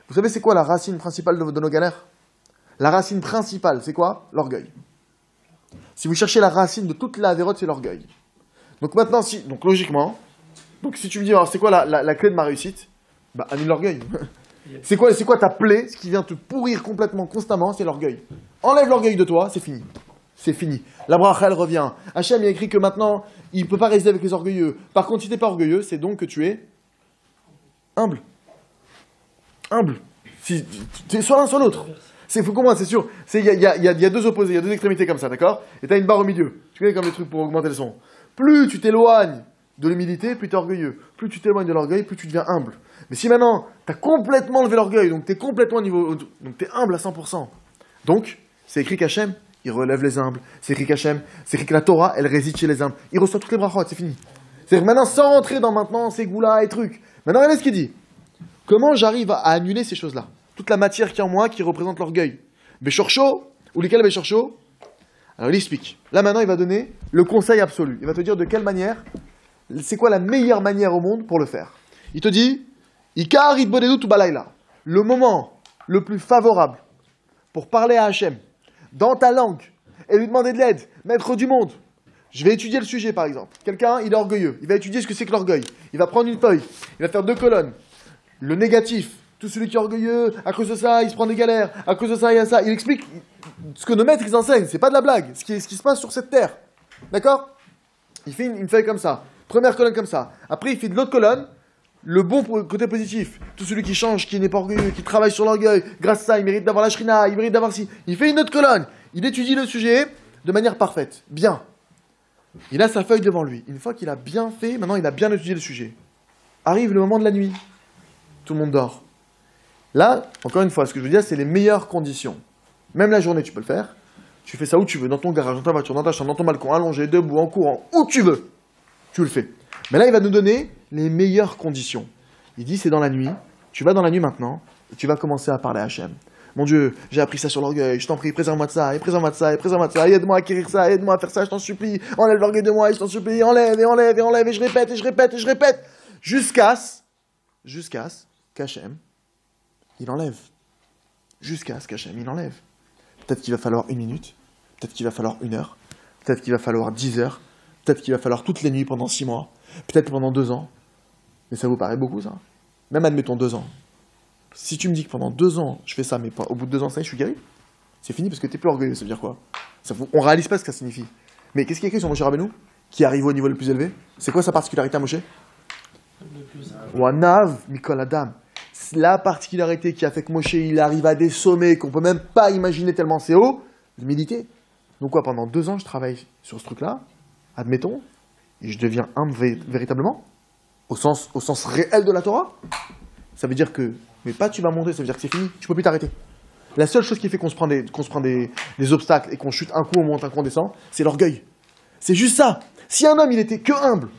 Vous savez, c'est quoi la racine principale de nos galères? La racine principale, c'est quoi? L'orgueil. Si vous cherchez la racine de toute la avérote, c'est l'orgueil. Donc maintenant, logiquement, si tu me dis, alors c'est quoi la clé de ma réussite? Bah, annule l'orgueil. C'est quoi ta plaie? Ce qui vient te pourrir complètement, constamment, c'est l'orgueil. Enlève l'orgueil de toi, c'est fini. c'est fini. La bracha, elle revient. Hachem, il a écrit que maintenant, il ne peut pas résister avec les orgueilleux. Par contre, si tu n'es pas orgueilleux, c'est donc que tu es humble. Humble. Si, tu es soit l'un, soit l'autre. Il faut comprendre, c'est sûr. Il y a deux opposés, il y a deux extrémités comme ça, d'accord? Et tu as une barre au milieu. Tu connais comme des trucs pour augmenter le son. Plus tu t'éloignes de l'humilité, plus tu es orgueilleux. Plus tu t'éloignes de l'orgueil, plus tu deviens humble. Mais si maintenant, tu as complètement levé l'orgueil, donc tu es complètement au niveau... Donc tu es humble à 100%. Donc, c'est écrit qu'Hachem, il relève les humbles. C'est écrit qu'Hachem, c'est écrit que la Torah, elle réside chez les humbles. Il reçoit toutes les brachot, c'est fini. C'est-à-dire maintenant, sans rentrer dans maintenant ces goulas et trucs. Maintenant, regardez ce qu'il dit. Comment j'arrive à annuler ces choses-là? Toute la matière qui est en moi, qui représente l'orgueil. Béchorcho, ou lesquels Béchorcho? Alors il explique. Là maintenant, il va donner le conseil absolu. Il va te dire de quelle manière, c'est quoi la meilleure manière au monde pour le faire. Il te dit, Ikar itbodedut ubalayla. Le moment le plus favorable pour parler à Hachem, dans ta langue, et lui demander de l'aide, maître du monde. Je vais étudier le sujet par exemple. Quelqu'un, il est orgueilleux. Il va étudier ce que c'est que l'orgueil. Il va prendre une feuille. Il va faire 2 colonnes. Le négatif. Tout celui qui est orgueilleux, à cause de ça, il se prend des galères. À cause de ça, il y a ça. Il explique ce que nos maîtres, ils enseignent. C'est pas de la blague. Ce qui se passe sur cette terre. D'accord? Il fait une feuille comme ça. Première colonne comme ça. Après, il fait de l'autre colonne. Le bon côté positif. Tout celui qui change, qui n'est pas orgueilleux, qui travaille sur l'orgueil. Grâce à ça, il mérite d'avoir la shrina, il mérite d'avoir ci. Il fait une autre colonne. Il étudie le sujet de manière parfaite. Bien. Il a sa feuille devant lui. Une fois qu'il a bien fait, maintenant il a bien étudié le sujet. Arrive le moment de la nuit. Tout le monde dort. Là, encore une fois, ce que je veux dire, c'est les meilleures conditions. Même la journée, tu peux le faire. Tu fais ça où tu veux, dans ton garage, dans ta voiture, dans ta chambre, dans ton balcon, allongé, debout, en courant, où tu veux. Tu le fais. Mais là, il va nous donner les meilleures conditions. Il dit, c'est dans la nuit. Tu vas dans la nuit maintenant, et tu vas commencer à parler à Hachem. Mon Dieu, j'ai appris ça sur l'orgueil, je t'en prie, préserve-moi de ça, et préserve-moi de ça, et préserve-moi de ça, aide-moi à acquérir ça, aide-moi à faire ça, je t'en supplie, enlève l'orgueil de moi, et je t'en supplie, enlève, et enlève, et enlève, et je répète, et je répète, et je répète, jusqu'à ce qu'Hachem, il enlève. Jusqu'à ce qu'Hachem, il enlève. Peut-être qu'il va falloir 1 minute, peut-être qu'il va falloir 1 heure, peut-être qu'il va falloir 10 heures, peut-être qu'il va falloir toutes les nuits pendant 6 mois, peut-être pendant 2 ans. Mais ça vous paraît beaucoup, ça? Même admettons 2 ans. Si tu me dis que pendant 2 ans, je fais ça, mais au bout de 2 ans, ça y est, je suis guéri, c'est fini parce que t'es plus orgueilleux, ça veut dire quoi? On réalise pas ce que ça signifie. Mais qu'est-ce qui est écrit sur Moshe Rabbeinu, qui arrive au niveau le plus élevé? C'est quoi sa particularité à Moshe? Wanav Mikol Adam. La particularité qui a fait que Moshe, il arrive à des sommets qu'on peut même pas imaginer tellement c'est haut, l'humilité. Donc quoi, pendant 2 ans, je travaille sur ce truc-là, admettons, et je deviens humble véritablement, au sens réel de la Torah. Ça veut dire que, mais pas tu vas monter, ça veut dire que c'est fini, tu peux plus t'arrêter. La seule chose qui fait qu'on se prend des obstacles et qu'on chute un coup, on monte, un coup, on descend, c'est l'orgueil. C'est juste ça. Si un homme, il était que humble,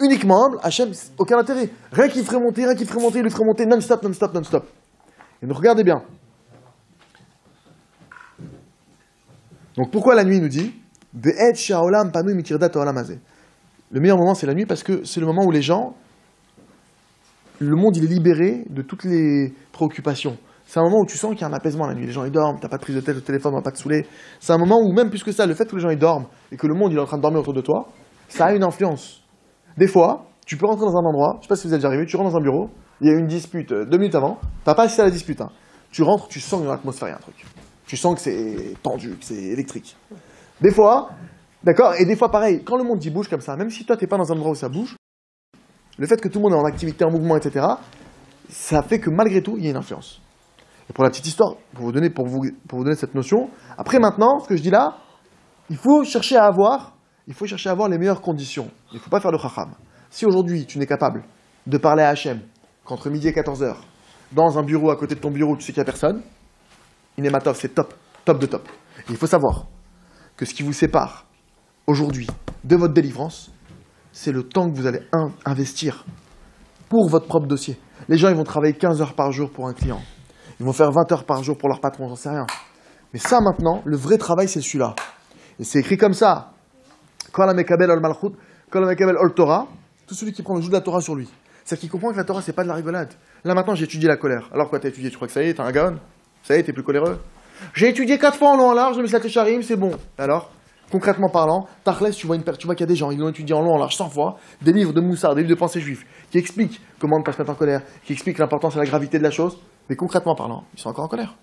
uniquement humble, Hachem, aucun intérêt. Rien qui ferait monter, il le ferait monter non-stop, non-stop, non-stop. Et donc regardez bien. Donc pourquoi la nuit il nous dit Be'et sha'olam panui mitirdat ha'olam hazeh. Le meilleur moment c'est la nuit parce que c'est le moment où les gens, le monde il est libéré de toutes les préoccupations. C'est un moment où tu sens qu'il y a un apaisement la nuit. Les gens ils dorment, t'as pas de prise de tête au téléphone, on va pas te saouler. C'est un moment où même plus que ça, le fait que les gens ils dorment et que le monde il est en train de dormir autour de toi, ça a une influence. Des fois, tu peux rentrer dans un endroit, je sais pas si vous êtes déjà arrivé, tu rentres dans un bureau, il y a une dispute 2 minutes avant, t'as pas assisté à la dispute, hein. Tu rentres, tu sens que dans l'atmosphère il y a un truc. Tu sens que c'est tendu, que c'est électrique. Des fois, d'accord, et des fois pareil, quand le monde y bouge comme ça, même si toi t'es pas dans un endroit où ça bouge, le fait que tout le monde est en activité, en mouvement, etc., ça fait que malgré tout, il y a une influence. Et pour la petite histoire, pour vous donner cette notion, après maintenant, ce que je dis là, il faut chercher à avoir les meilleures conditions. Il ne faut pas faire le chacham. Si aujourd'hui, tu n'es capable de parler à Hachem qu'entre midi et 14h, dans un bureau à côté de ton bureau, tu sais qu'il n'y a personne, Inematov, c'est top, top de top. Et il faut savoir que ce qui vous sépare aujourd'hui de votre délivrance, c'est le temps que vous allez investir pour votre propre dossier. Les gens, ils vont travailler 15 heures par jour pour un client. Ils vont faire 20 heures par jour pour leur patron, j'en sais rien. Mais ça, maintenant, le vrai travail, c'est celui-là. Et c'est écrit comme ça. Kol ha-mekabel ol malchut, kol ha-mekabel ol Torah, tout celui qui prend le joug de la Torah sur lui. C'est-à-dire qu'il comprend que la Torah, c'est pas de la rigolade. Là, maintenant, j'ai étudié la colère. Alors quoi, t'as étudié? Tu crois que ça y est, t'es un gaon? Ça y est, t'es plus coléreux? J'ai étudié 4 fois en long en large, je me suis la técharim, c'est bon. Alors, concrètement parlant, Tachlès, tu vois qu'il y a des gens, ils l'ont étudié en long en large 100 fois, des livres de Moussard, des livres de pensée juifs, qui expliquent comment ne pas se mettre en colère, qui expliquent l'importance et la gravité de la chose, mais concrètement parlant, ils sont encore en colère.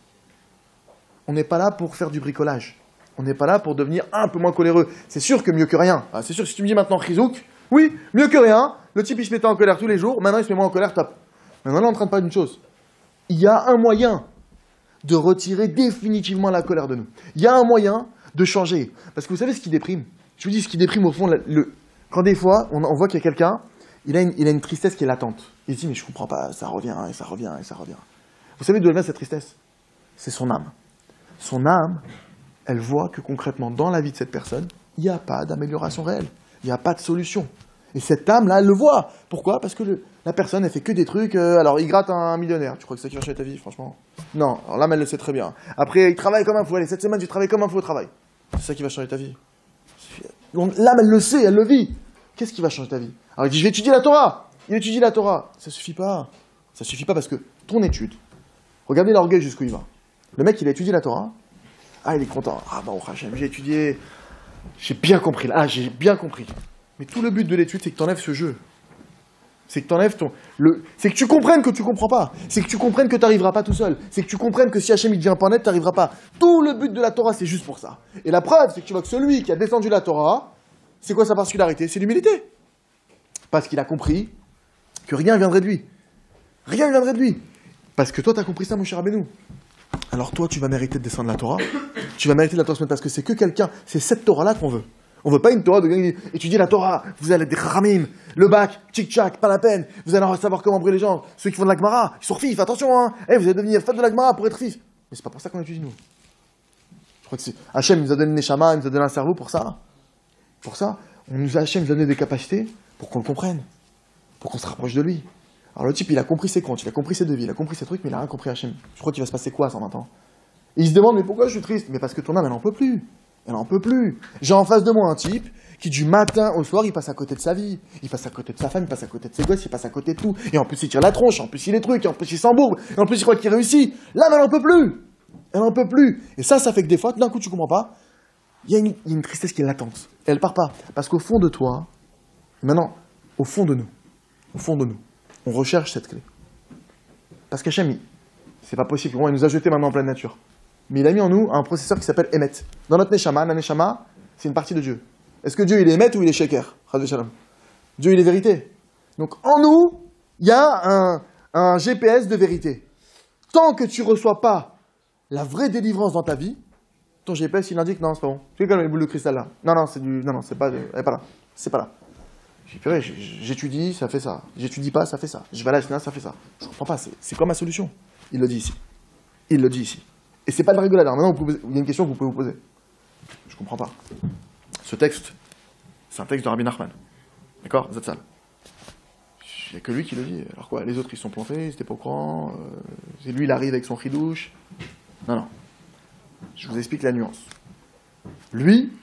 On n'est pas là pour faire du bricolage. On n'est pas là pour devenir un peu moins coléreux. C'est sûr que mieux que rien. Ah, c'est sûr, si tu me dis maintenant Chizouk, oui, mieux que rien. Le type, il se mettait en colère tous les jours. Maintenant, il se met moins en colère, top. Maintenant, on est en train de parler d'une chose. Il y a un moyen de retirer définitivement la colère de nous. Il y a un moyen de changer. Parce que vous savez ce qui déprime? Je vous dis, ce qui déprime au fond, quand des fois, on voit qu'il y a quelqu'un, il a une tristesse qui est latente. Il se dit, mais je comprends pas, ça revient, et ça revient, et ça revient. Vous savez d'où elle vient cette tristesse? C'est son âme. Son âme, elle voit que concrètement, dans la vie de cette personne, il n'y a pas d'amélioration réelle. Il n'y a pas de solution. Et cette âme-là, elle le voit. Pourquoi? Parce que la personne, elle fait que des trucs. Alors, il gratte un millionnaire. Tu crois que c'est ça qui va changer ta vie, franchement? Non. Alors l'âme, elle le sait très bien. Après, il travaille comme un fou. Allez, cette semaine, tu travailles comme un fou au travail. C'est ça qui va changer ta vie. Donc, l'âme, elle le sait, elle le vit. Qu'est-ce qui va changer ta vie? Alors, il dit, je vais étudier la Torah. Il étudie la Torah. Ça suffit pas. Ça suffit pas parce que ton étude, regardez l'orgueil jusqu'où il va. Le mec, il a étudié la Torah. Ah, il est content. Ah, bah, Hachem, j'ai étudié. J'ai bien compris. Ah, j'ai bien compris. Mais tout le but de l'étude, c'est que tu enlèves ce jeu. C'est que tu enlèves c'est que tu comprennes que tu comprends pas. C'est que tu comprennes que tu n'arriveras pas tout seul. C'est que tu comprennes que si Hachem il devient pas net, tu n'arriveras pas. Tout le but de la Torah, c'est juste pour ça. Et la preuve, c'est que tu vois que celui qui a descendu la Torah, c'est quoi sa particularité? C'est l'humilité. Parce qu'il a compris que rien ne viendrait de lui. Rien ne viendrait de lui. Parce que toi, tu as compris ça, mon cher Rabbeinu. Alors toi, tu vas mériter de descendre la Torah. Tu vas mériter de la Torah parce que c'est que quelqu'un, c'est cette Torah-là qu'on veut. On veut pas une Torah de gagner, étudier la Torah, vous allez être des Chachamim, le bac, tchic-tchac, pas la peine, vous allez savoir comment brûler les gens. Ceux qui font de la Gemara, ils sont fifs, attention, hein. Vous allez devenir fan de la Gemara pour être fif. Mais c'est pas pour ça qu'on étudie, nous. Je crois que c'est. Hachem nous a donné une neshama, il nous a donné un cerveau pour ça. Pour ça, Hachem nous a donné des capacités pour qu'on le comprenne, pour qu'on se rapproche de lui. Alors le type, il a compris ses comptes, il a compris ses devis, il a compris ses trucs, mais il a rien compris Hachem. Je crois qu'il va se passer quoi à 120 ans? Et il se demande, mais pourquoi je suis triste? Mais parce que ton âme, elle en peut plus. Elle en peut plus. J'ai en face de moi un type qui, du matin au soir, il passe à côté de sa vie. Il passe à côté de sa femme, il passe à côté de ses gosses, il passe à côté de tout. Et en plus, il tire la tronche, en plus, il est truc, en plus, il s'embourbe, et en plus, il croit qu'il réussit. L'âme, elle en peut plus. Elle en peut plus. Et ça fait que des fois, d'un coup, tu comprends pas. Il y a une tristesse qui est latente. Et elle part pas. Parce qu'au fond de toi, maintenant, au fond de nous, on recherche cette clé. Parce qu'Hachem, c'est pas possible. Il nous a jetés maintenant en pleine nature. Mais il a mis en nous un processeur qui s'appelle Emet. Dans notre Neshama, la Neshama, c'est une partie de Dieu. Est-ce que Dieu, il est Emet ou il est Sheker? Dieu, il est vérité. Donc, en nous, il y a un GPS de vérité. Tant que tu ne reçois pas la vraie délivrance dans ta vie, ton GPS, il indique, non, c'est pas bon. Tu sais comme les boules de cristal là. Non, c'est pas, elle est pas là. C'est pas là. J'étudie, ça fait ça. J'étudie pas, ça fait ça. Je vais à la SNA, ça fait ça. Je comprends pas, c'est quoi ma solution? Il le dit ici. Et c'est pas de la rigolade. Alors maintenant, il y a une question que vous pouvez vous poser. Je comprends pas. Ce texte, c'est un texte de Rabbi Nachman. D'accord? Zatzal. Il n'y a que lui qui le dit. Alors quoi? Les autres, ils sont plantés, ils n'étaient pas au courant. C'est lui, il arrive avec son chidouche. Non. Je vous explique la nuance. Lui,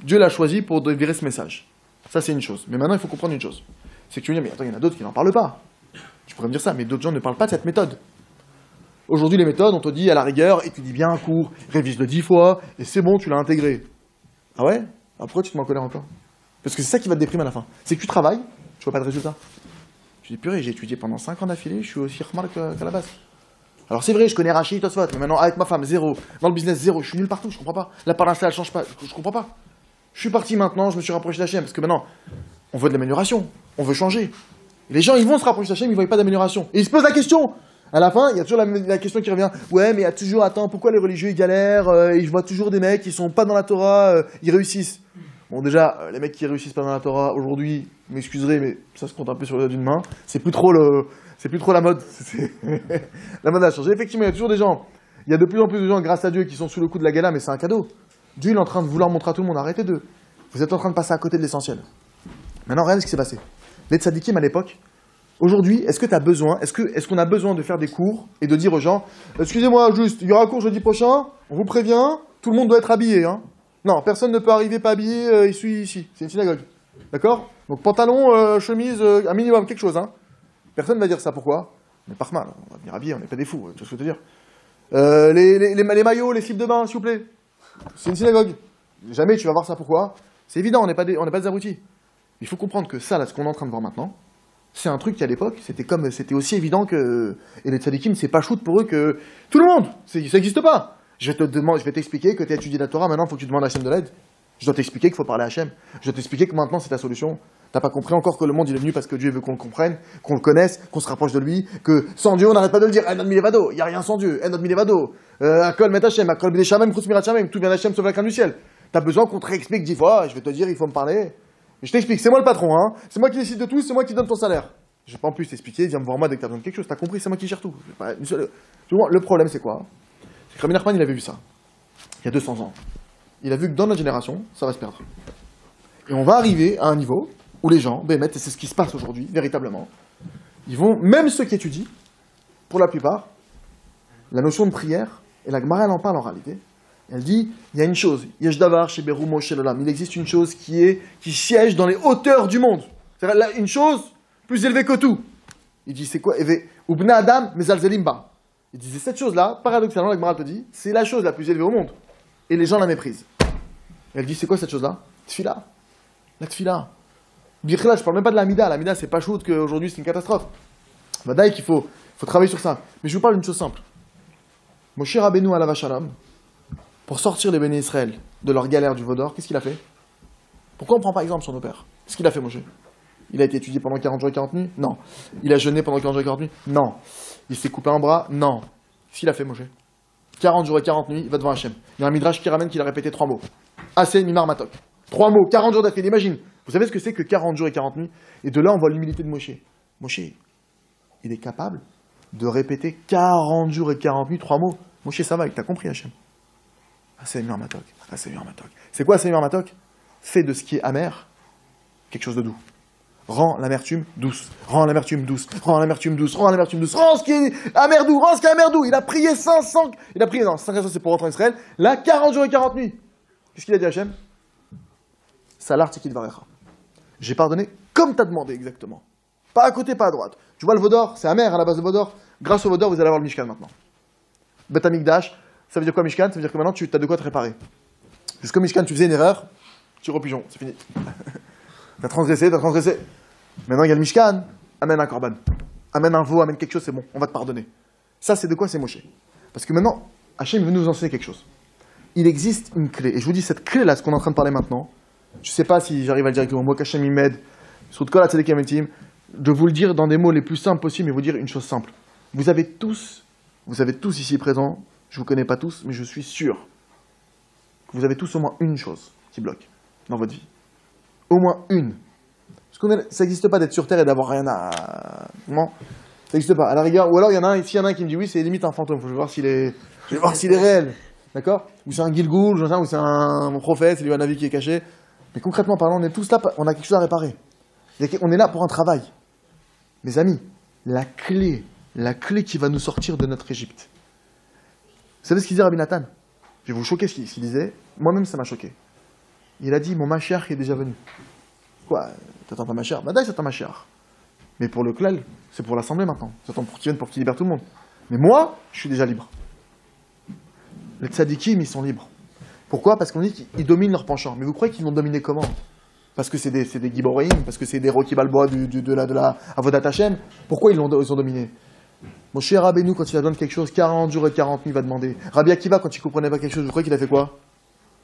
Dieu l'a choisi pour délivrer ce message. Ça, c'est une chose. Mais maintenant, il faut comprendre une chose. C'est que tu me dis, mais attends, il y en a d'autres qui n'en parlent pas. Tu pourrais me dire ça, mais d'autres gens ne parlent pas de cette méthode. Aujourd'hui, les méthodes, on te dit à la rigueur, étudie bien un cours, révise-le 10 fois, et c'est bon, tu l'as intégré. Ah ouais? Alors pourquoi tu te mets en colère encore? Parce que c'est ça qui va te déprimer à la fin. C'est que tu travailles, tu vois pas de résultat. Tu dis, purée, j'ai étudié pendant 5 ans d'affilée, je suis aussi remarque qu'à la base. Alors c'est vrai, je connais Rachid, Tosfot, mais maintenant avec ma femme, zéro. Dans le business, zéro. Je suis nul partout, je comprends pas. La part d'instinct, elle change pas, je comprends pas. Je suis parti maintenant, je me suis rapproché d'Hachem, parce que maintenant, on veut de l'amélioration, on veut changer. Et les gens, ils vont se rapprocher d'Hachem, ils ne voient pas d'amélioration. Et ils se posent la question. À la fin, il y a toujours la question qui revient. Ouais, mais il y a toujours, attends, pourquoi les religieux, ils galèrent et je vois toujours des mecs qui sont pas dans la Torah, ils réussissent. Bon, déjà, les mecs qui réussissent pas dans la Torah, aujourd'hui, vous m'excuserez, mais ça se compte un peu sur le doigt d'une main. C'est plus trop la mode. La mode a changé. Effectivement, il y a toujours des gens, il y a de plus en plus de gens, grâce à Dieu, qui sont sous le coup de la gala, mais c'est un cadeau. Dieu, il est en train de vouloir montrer à tout le monde, arrêtez d'eux. Vous êtes en train de passer à côté de l'essentiel. Maintenant, regardez ce qui s'est passé. Les tzadikim à l'époque, aujourd'hui, est-ce qu'on a besoin de faire des cours et de dire aux gens, excusez-moi, juste, il y aura un cours jeudi prochain, on vous prévient, tout le monde doit être habillé, hein. Non, personne ne peut arriver pas habillé ici. C'est une synagogue. D'accord? Donc pantalon, chemise, un minimum, quelque chose, hein. Personne ne va dire ça. Pourquoi? On est pas mal, on va venir habillé, on n'est pas des fous, tu vois ce que je veux te dire. Les maillots, les slips de bain, s'il vous plaît. C'est une synagogue. Jamais tu vas voir ça. Pourquoi? C'est évident, on n'est pas des abrutis. Il faut comprendre que ça, là, ce qu'on est en train de voir maintenant, c'est un truc qui, à l'époque, c'était aussi évident que... Et les tzadikim, c'est pas shoot pour eux que... Tout le monde! Ça n'existe pas! Je vais t'expliquer que tu as étudié la Torah, maintenant il faut que tu demandes à Hachem de l'aide. Je dois t'expliquer qu'il faut parler à Hachem. Je dois t'expliquer que maintenant c'est ta solution. T'as pas compris encore que le monde il est venu parce que Dieu veut qu'on le comprenne, qu'on le connaisse, qu'on se rapproche de lui, que sans Dieu on n'arrête pas de le dire. En milevado, il n'y a rien sans Dieu. En milevado, Akol met Hachem, Akol b'nei Shamim, Chutz mirat Shamim, tout vient d'Hachem sauf la crainte du ciel. T'as besoin qu'on te réexplique 10 fois. Je vais te dire, il faut me parler. Mais je t'explique, c'est moi le patron, hein. C'est moi qui décide de tout, c'est moi qui donne ton salaire. Je vais pas en plus t'expliquer, viens me voir moi dès que t'as besoin de quelque chose. T'as compris, c'est moi qui gère tout. Le problème c'est quoi? C'est que Rabbi Nachman il avait vu ça. Il y a 200 ans. Il a vu que dans notre génération, ça va se perdre. Et on va arriver à un niveau où les gens, et c'est ce qui se passe aujourd'hui, véritablement, ils vont, même ceux qui étudient, pour la plupart, la notion de prière, et la Gemara elle en parle en réalité, elle dit, il y a une chose, Yesh davar chez Berumo chez l'Olam, il existe une chose qui siège dans les hauteurs du monde. C'est-à-dire une chose plus élevée que tout. Il dit, c'est quoi? Ubna Adam, mezalzelimba. Il disait, cette chose-là, paradoxalement, la Gemara te dit, c'est la chose la plus élevée au monde. Et les gens la méprisent. Et elle dit, c'est quoi cette chose-là? Tfila. La tfila. Birkla, je parle même pas de l'amida. L'amida, c'est pas chouette qu'aujourd'hui c'est une catastrophe. Vadaï qu'il faut travailler sur ça. Mais je vous parle d'une chose simple. Moshe Rabbeinu alav shalom, pour sortir les bénis Israël de leur galère du Vaudor, qu'est-ce qu'il a fait? Pourquoi on ne prend pas exemple sur nos pères? Qu'est-ce qu'il a fait, Moshe? Il a été étudié pendant 40 jours et 40 nuits? Non. Il a jeûné pendant 40 jours et 40 nuits? Non. Il s'est coupé un bras? Non. Qu'est-ce qu'il a fait, Moshe? 40 jours et 40 nuits, il va devant Hachem. Il y a un midrash qui ramène qu'il a répété 3 mots. Assez mimar matok. 3 mots, 40 jours d'affilée, imagine. Vous savez ce que c'est que 40 jours et 40 nuits? Et de là, on voit l'humilité de Moshe. Moshe, il est capable de répéter 40 jours et 40 nuits, 3 mots. Moshe, ça va, t'as compris, Hachem. Assez mimar matok. Assez mimar matok. C'est quoi assez mimar matok? Fais de ce qui est amer quelque chose de doux. Rends l'amertume douce. Rends l'amertume douce. Rends l'amertume douce. Rends l'amertume douce. Rends ce qui est amer doux. Rends ce qui est amer doux. Il a prié 500. Il a prié, non, 500 c'est pour rentrer en Israël. Là, 40 jours et 40 nuits. Qu'est-ce qu'il a dit à Hachem? Salar tikid varecha. J'ai pardonné comme tu as demandé exactement. Pas à côté, pas à droite. Tu vois le Vaudor, c'est amer à la base de Vaudor. Grâce au Vaudor, vous allez avoir le Mishkan maintenant. Bet Amikdash, ça veut dire quoi Mishkan? Ça veut dire que maintenant tu as de quoi te réparer. Jusqu'au Mishkan, tu faisais une erreur, tire au pigeon, c'est fini. T'as transgressé. Maintenant il y a le Mishkan, amène un korban. Amène un veau, amène quelque chose, c'est bon, on va te pardonner. Ça c'est de quoi c'est Moshe? Parce que maintenant, Hachem veut nous enseigner quelque chose. Il existe une clé, et je vous dis cette clé là, ce qu'on est en train de parler maintenant, je sais pas si j'arrive à le dire directement, moi qu'Hachem il m'aide, sur le Kol HaTzedek HaMetim, de vous le dire dans des mots les plus simples possibles, et vous dire une chose simple. Vous avez tous ici présents, je vous connais pas tous, mais je suis sûr que vous avez tous au moins une chose qui bloque dans votre vie. Au moins une. Parce ça n'existe pas d'être sur Terre et d'avoir rien à... Non, ça n'existe pas. À la rigueur, ou alors s'il y en a un qui me dit oui, c'est limite un fantôme, je vais voir s'il est réel. D'accord? Ou c'est un Gilgoul, ou c'est un prophète, c'est lui un avis qui est caché. Mais concrètement parlant, on est tous là, on a quelque chose à réparer. On est là pour un travail. Mes amis, la clé qui va nous sortir de notre Égypte. Vous savez ce qu'il disait Rabbi Nathan? Je vais vous choquer ce qu'il disait. Moi-même, ça m'a choqué. Il a dit, mon Mashiach est déjà venu. Quoi? T'attends pas Mashiach? Bah d'ailleurs, t'attends Mashiach. Mais pour le klal, c'est pour l'assemblée maintenant. T'attends pour qu'il vienne, pour qu'il libère tout le monde. Mais moi, je suis déjà libre. Les tzadikim, ils sont libres. Pourquoi? Parce qu'on dit qu'ils dominent leur penchant. Mais vous croyez qu'ils l'ont dominé comment? Parce que c'est des Giborim, parce que c'est des Rocky Balboa de la Avodat Hashem. Pourquoi ils ont dominé? Moshe Rabbeinu, quand il a besoin de quelque chose, 40 jours et 40 nuits, il va demander. Rabbi Akiva, quand il comprenait pas quelque chose, vous croyez qu'il a fait quoi?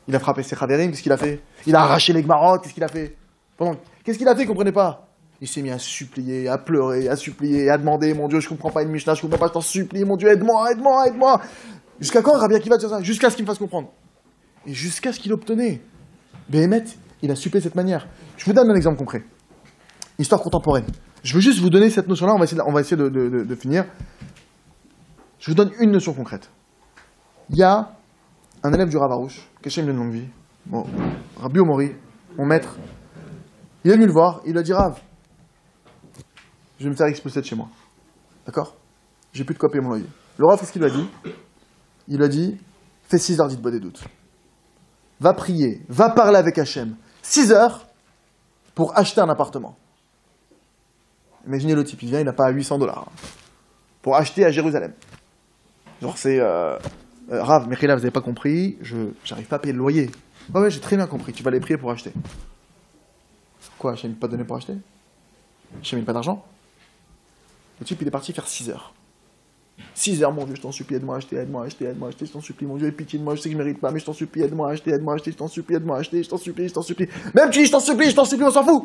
Il a frappé ses Chaverim, qu'est-ce qu'il a fait? Il a arraché les Gmarot, qu'est-ce qu'il a fait? Qu'est-ce qu'il a fait, il comprenait pas? Il s'est mis à supplier, à pleurer, à supplier, à demander, mon Dieu, je comprends pas une Mishnah, je comprends pas, je t'en supplie, mon Dieu, aide-moi. Jusqu'à quand Rabbi Akiva dire ça? Jusqu'à ce qu'il me fasse comprendre. Et jusqu'à ce qu'il obtenait. Béhémet, il a suppléé de cette manière. Je vous donne un exemple concret. Histoire contemporaine. Je veux juste vous donner cette notion-là, on va essayer de finir. Je vous donne une notion concrète. Il y a un élève du Rav Arush, qu'Hachem lui donne longue vie, bon, Rabbi Omori, mon maître, il est venu le voir, il lui a dit, Rav, je vais me faire expulser de chez moi. D'accord? J'ai plus de quoi payer mon loyer. Le Rav, qu'est-ce qu'il lui a dit? Il lui a dit, fais 6 heures d'Itbodé doute. Va prier, va parler avec Hachem. 6 heures pour acheter un appartement. Imaginez le type, il vient, il n'a pas 800 $. Pour acheter à Jérusalem. Genre c'est... Rav, Mechila, vous n'avez pas compris, j'arrive pas à payer le loyer. Ouais, j'ai très bien compris, tu vas aller prier pour acheter. Quoi, Hachem n'a pas donné pour acheter? Hachem n'a pas d'argent? Le type, il est parti faire 6 heures. 6 heures, mon Dieu, je t'en supplie, aide-moi à acheter, aide-moi à acheter, aide-moi à acheter, je t'en supplie, mon Dieu, aie pitié de moi, je sais que je mérite pas, mais je t'en supplie, aide-moi à acheter, aide-moi à acheter, je t'en supplie, aide-moi à acheter, je t'en supplie, je t'en supplie. Même tu dis, je t'en supplie, on s'en fout.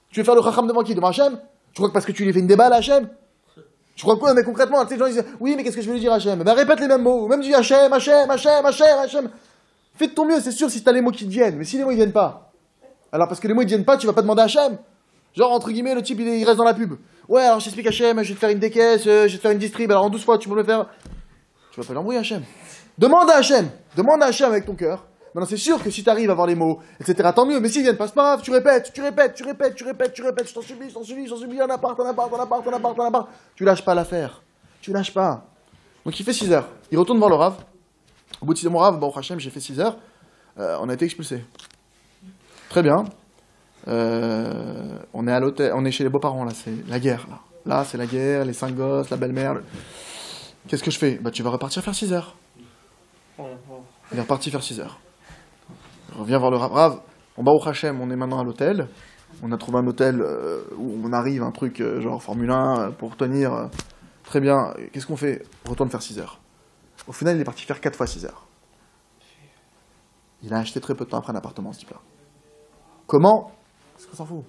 Tu veux faire le chacham devant qui? Devant Hachem? Tu crois que parce que tu lui fais une déballe à Hachem? Tu crois quoi? Mais concrètement, tu sais, les gens disent, oui, mais qu'est-ce que je veux lui dire à Hachem? Ben répète les mêmes mots, même dis Hachem, Hachem, Hachem, Hachem, Hachem. Fais de ton mieux, c'est sûr si t'as les mots qui te viennent, mais si les mots ils viennent pas. Alors parce que les mots ils viennent pas, tu vas pas demander à Hachem. Genre, entre guillemets, le type il reste dans la pub. Ouais, alors je t'explique Hachem, je vais te faire une décaisse, je vais te faire une distrib, alors en 12 fois tu peux me le faire. Tu vas pas l'embrouiller Hachem. Demande à Hachem avec ton cœur. Maintenant c'est sûr que si tu arrives à avoir les mots, etc., tant mieux, mais s'ils viennent pas, c'est pas grave, tu répètes, je t'en supplie, en appart. Tu lâches pas l'affaire. Tu lâches pas. Donc il fait 6 heures. Il retourne voir le Rav. Au bout de 6 heures, mon Rav, bon Hachem, j'ai fait 6 heures. On a été expulsés. Très bien. On est à l'hôtel, on est chez les beaux-parents, là, c'est la guerre, là. Là, c'est la guerre, les 5 gosses, la belle-mère. Qu'est-ce que je fais? Bah, tu vas repartir faire 6 heures. Il est reparti faire 6 heures. Je reviens voir le Rav. On va au Hachem, on est maintenant à l'hôtel. On a trouvé un hôtel où on arrive, un truc genre Formule 1 pour tenir. Très bien. Qu'est-ce qu'on fait? On retourne faire 6 heures. Au final, il est parti faire 4 fois 6 heures. Il a acheté très peu de temps après un appartement, ce type-là. Comment? Parce qu'on s'en fout.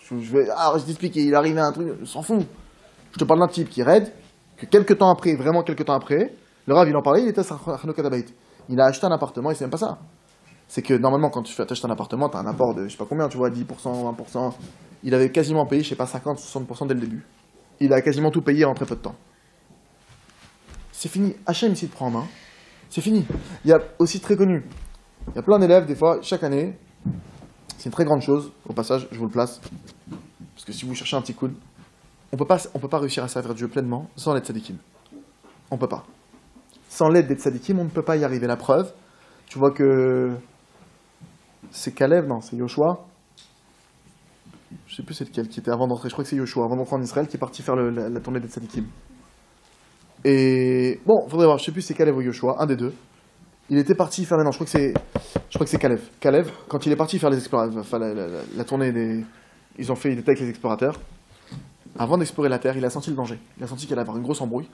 Je t'explique, il arrive à un truc, on s'en fout. Je te parle d'un type qui est raide, que quelques temps après, le Rav il en parlait, il était à Hanouka Dabayt. Il a acheté un appartement et c'est même pas ça. C'est que normalement, quand tu fais acheter un appartement, tu as un apport de je sais pas combien, tu vois, 10%, 20%. Il avait quasiment payé, je sais pas, 50, 60% dès le début. Il a quasiment tout payé en très peu de temps. C'est fini. Hachem ici te prend en main. C'est fini. Il y a aussi très connu. Il y a plein d'élèves, des fois, chaque année. C'est une très grande chose, au passage, je vous le place. Parce que si vous cherchez un petit coude, on peut pas réussir à servir Dieu pleinement sans l'aide tzadikim. On peut pas. Sans l'aide des tzadikim, on ne peut pas y arriver. La preuve, tu vois que c'est Caleb, non, c'est Yoshua. Je sais plus c'est lequel qui était avant d'entrer, je crois que c'est Yoshua, avant d'entrer en Israël, qui est parti faire la tournée des tzadikim. Et bon, faudrait voir, je sais plus si c'est Caleb ou Yoshua, un des deux. Il était parti faire, non, je crois que c'est Caleb. Caleb, quand il est parti faire la tournée des... il était avec les explorateurs. Avant d'explorer la Terre, il a senti le danger. Il a senti qu'il allait avoir une grosse embrouille.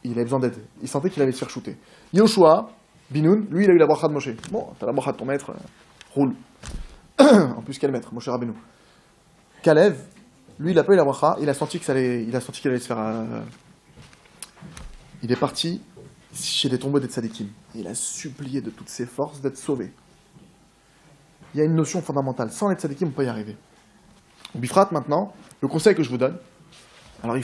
Il avait besoin d'aide. Il sentait qu'il allait se faire shooter. Yoshua, Binoun, lui, il a eu la bracha de Moshe. Bon, t'as la bracha de ton maître, roule. En plus, quel maître? Moshe Rabbeinu. Caleb, lui, il a pas eu la bracha. Il a senti qu'il allait se faire... Il est parti chez les tombeaux des tzadikim. Il a supplié de toutes ses forces d'être sauvé. Il y a une notion fondamentale. Sans les tzadikim, on peut y arriver. Bifrat, maintenant, le conseil que je vous donne, alors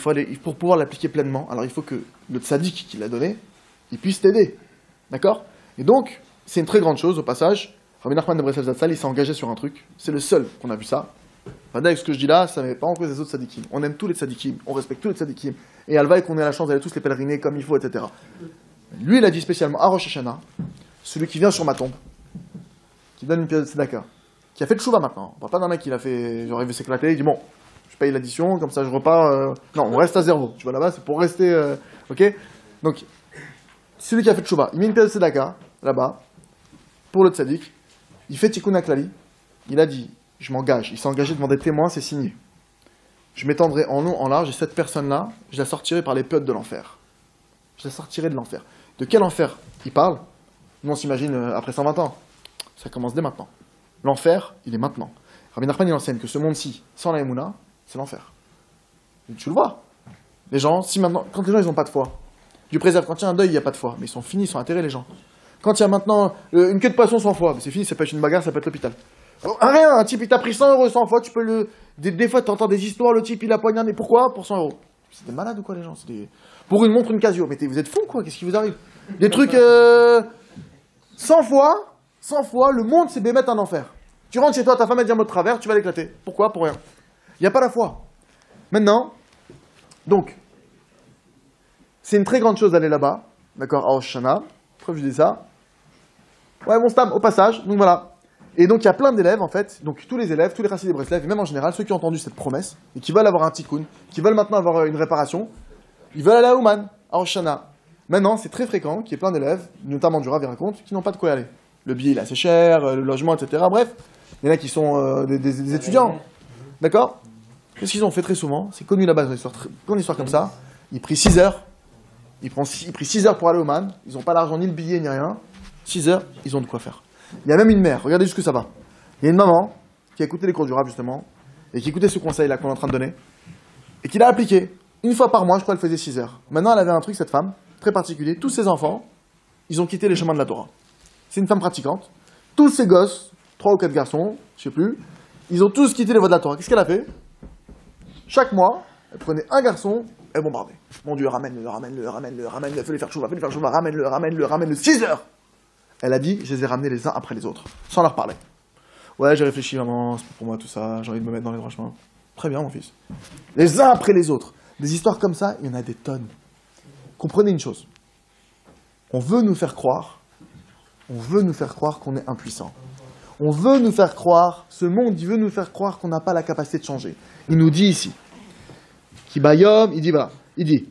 pour pouvoir l'appliquer pleinement, alors il faut que le tzadik qui l'a donné, il puisse t'aider. D'accord? Et donc, c'est une très grande chose, au passage. Rabbi Nachman de Breslev Zatzal, il s'est engagé sur un truc. C'est le seul qu'on a vu ça. Enfin, avec ce que je dis là, ça ne met pas en cause les autres tzadikim. On aime tous les tzadikim, on respecte tous les tzadikim. Et Alvaï qu'on ait la chance d'aller tous les pèleriner comme il faut, etc. Lui, il a dit spécialement à Rosh Hashanah, celui qui vient sur ma tombe, qui donne une pièce de tzedaka, qui a fait le chouva maintenant. On parle pas d'un mec qui l'a fait, genre il veut s'éclater, il dit bon, je paye l'addition, comme ça je repars. Non, on reste à 0. Tu vois là-bas, c'est pour rester. Ok? Donc, celui qui a fait le chouva, il met une pièce de tzedaka, là-bas, pour le tzadik, il fait tikkun haklali, il a dit, je m'engage, il s'est engagé devant des témoins, c'est signé. Je m'étendrai en long, en large, et cette personne-là, je la sortirai par les piottes de l'enfer. Je la sortirai de l'enfer. De quel enfer il parle? Nous, on s'imagine après 120 ans. Ça commence dès maintenant. L'enfer, il est maintenant. Rabbi Nachman, il enseigne que ce monde-ci, sans la Emouna, c'est l'enfer. Et tu le vois. Les gens, quand les gens, ils n'ont pas de foi, Dieu préserve. Quand il y a un deuil, il n'y a pas de foi. Mais ils sont finis, ils sont atterrés, les gens. Quand il y a maintenant une queue de poisson sans foi, c'est fini, ça peut être une bagarre, ça peut être l'hôpital. Rien, un type, il t'a pris 100 € sans foi, tu peux le... Des fois, tu entends des histoires, le type, il a poignardé. Pourquoi? Pour 100 €. C'est des malades ou quoi, les gens? Pour une montre, une Casio. Mais vous êtes fous, quoi? Qu'est-ce qui vous arrive? Des trucs... 100 fois, le monde, c'est bémettre un enfer. Tu rentres chez toi, ta femme, elle dit un mot de travers, tu vas l'éclater. Pourquoi? Pour rien. Il n'y a pas la foi. Maintenant, donc, c'est une très grande chose d'aller là-bas. D'accord? À Rosh Hashanah. Preuve, je dis ça. Ouais, mon stam, au passage. Donc voilà. Et donc, il y a plein d'élèves, en fait. Donc, tous les élèves, tous les Chassidei Breslev, et même en général, ceux qui ont entendu cette promesse, et qui veulent avoir un tikkun, qui veulent maintenant avoir une réparation, ils veulent aller à Ouman, à Rosh Hashanah. Maintenant, c'est très fréquent qu'il y ait plein d'élèves, notamment du Rav, il raconte, qui n'ont pas de quoi y aller. Le billet, il est assez cher, le logement, etc. Bref, il y en a qui sont des étudiants. D'accord? Qu'est-ce qu'ils ont fait très souvent? C'est connu là-bas, une histoire comme ça. Ils prient 6 heures Il prit 6 heures pour aller au man. Ils n'ont pas l'argent, ni le billet, ni rien. 6 heures, ils ont de quoi faire. Il y a même une mère, regardez jusqu'où ça va. Il y a une maman qui a écouté les cours du rap, justement, et qui écoutait ce conseil-là qu'on est en train de donner, et qui l'a appliqué. Une fois par mois, je crois qu'elle faisait 6 heures. Maintenant, elle avait un truc, cette femme, très particulier. Tous ses enfants, ils ont quitté les chemins de la Torah. C'est une femme pratiquante. Tous ses gosses, 3 ou 4 garçons, je sais plus, ils ont tous quitté les voies de la Torah. Qu'est-ce qu'elle a fait? Chaque mois, elle prenait un garçon, elle bombardait. Mon Dieu, ramène-le, fais-le faire chouva, ramène-le, 6 heures. Elle a dit, je les ai ramenés les uns après les autres, sans leur parler. Ouais, j'ai réfléchi, maman, c'est pour moi tout ça, j'ai envie de me mettre dans les droits chemins. Très bien, mon fils. Les uns après les autres. Des histoires comme ça, il y en a des tonnes. Comprenez une chose. On veut nous faire croire qu'on est impuissant. On veut nous faire croire, ce monde, il veut nous faire croire qu'on n'a pas la capacité de changer. Il nous dit ici, Kibayom, il dit,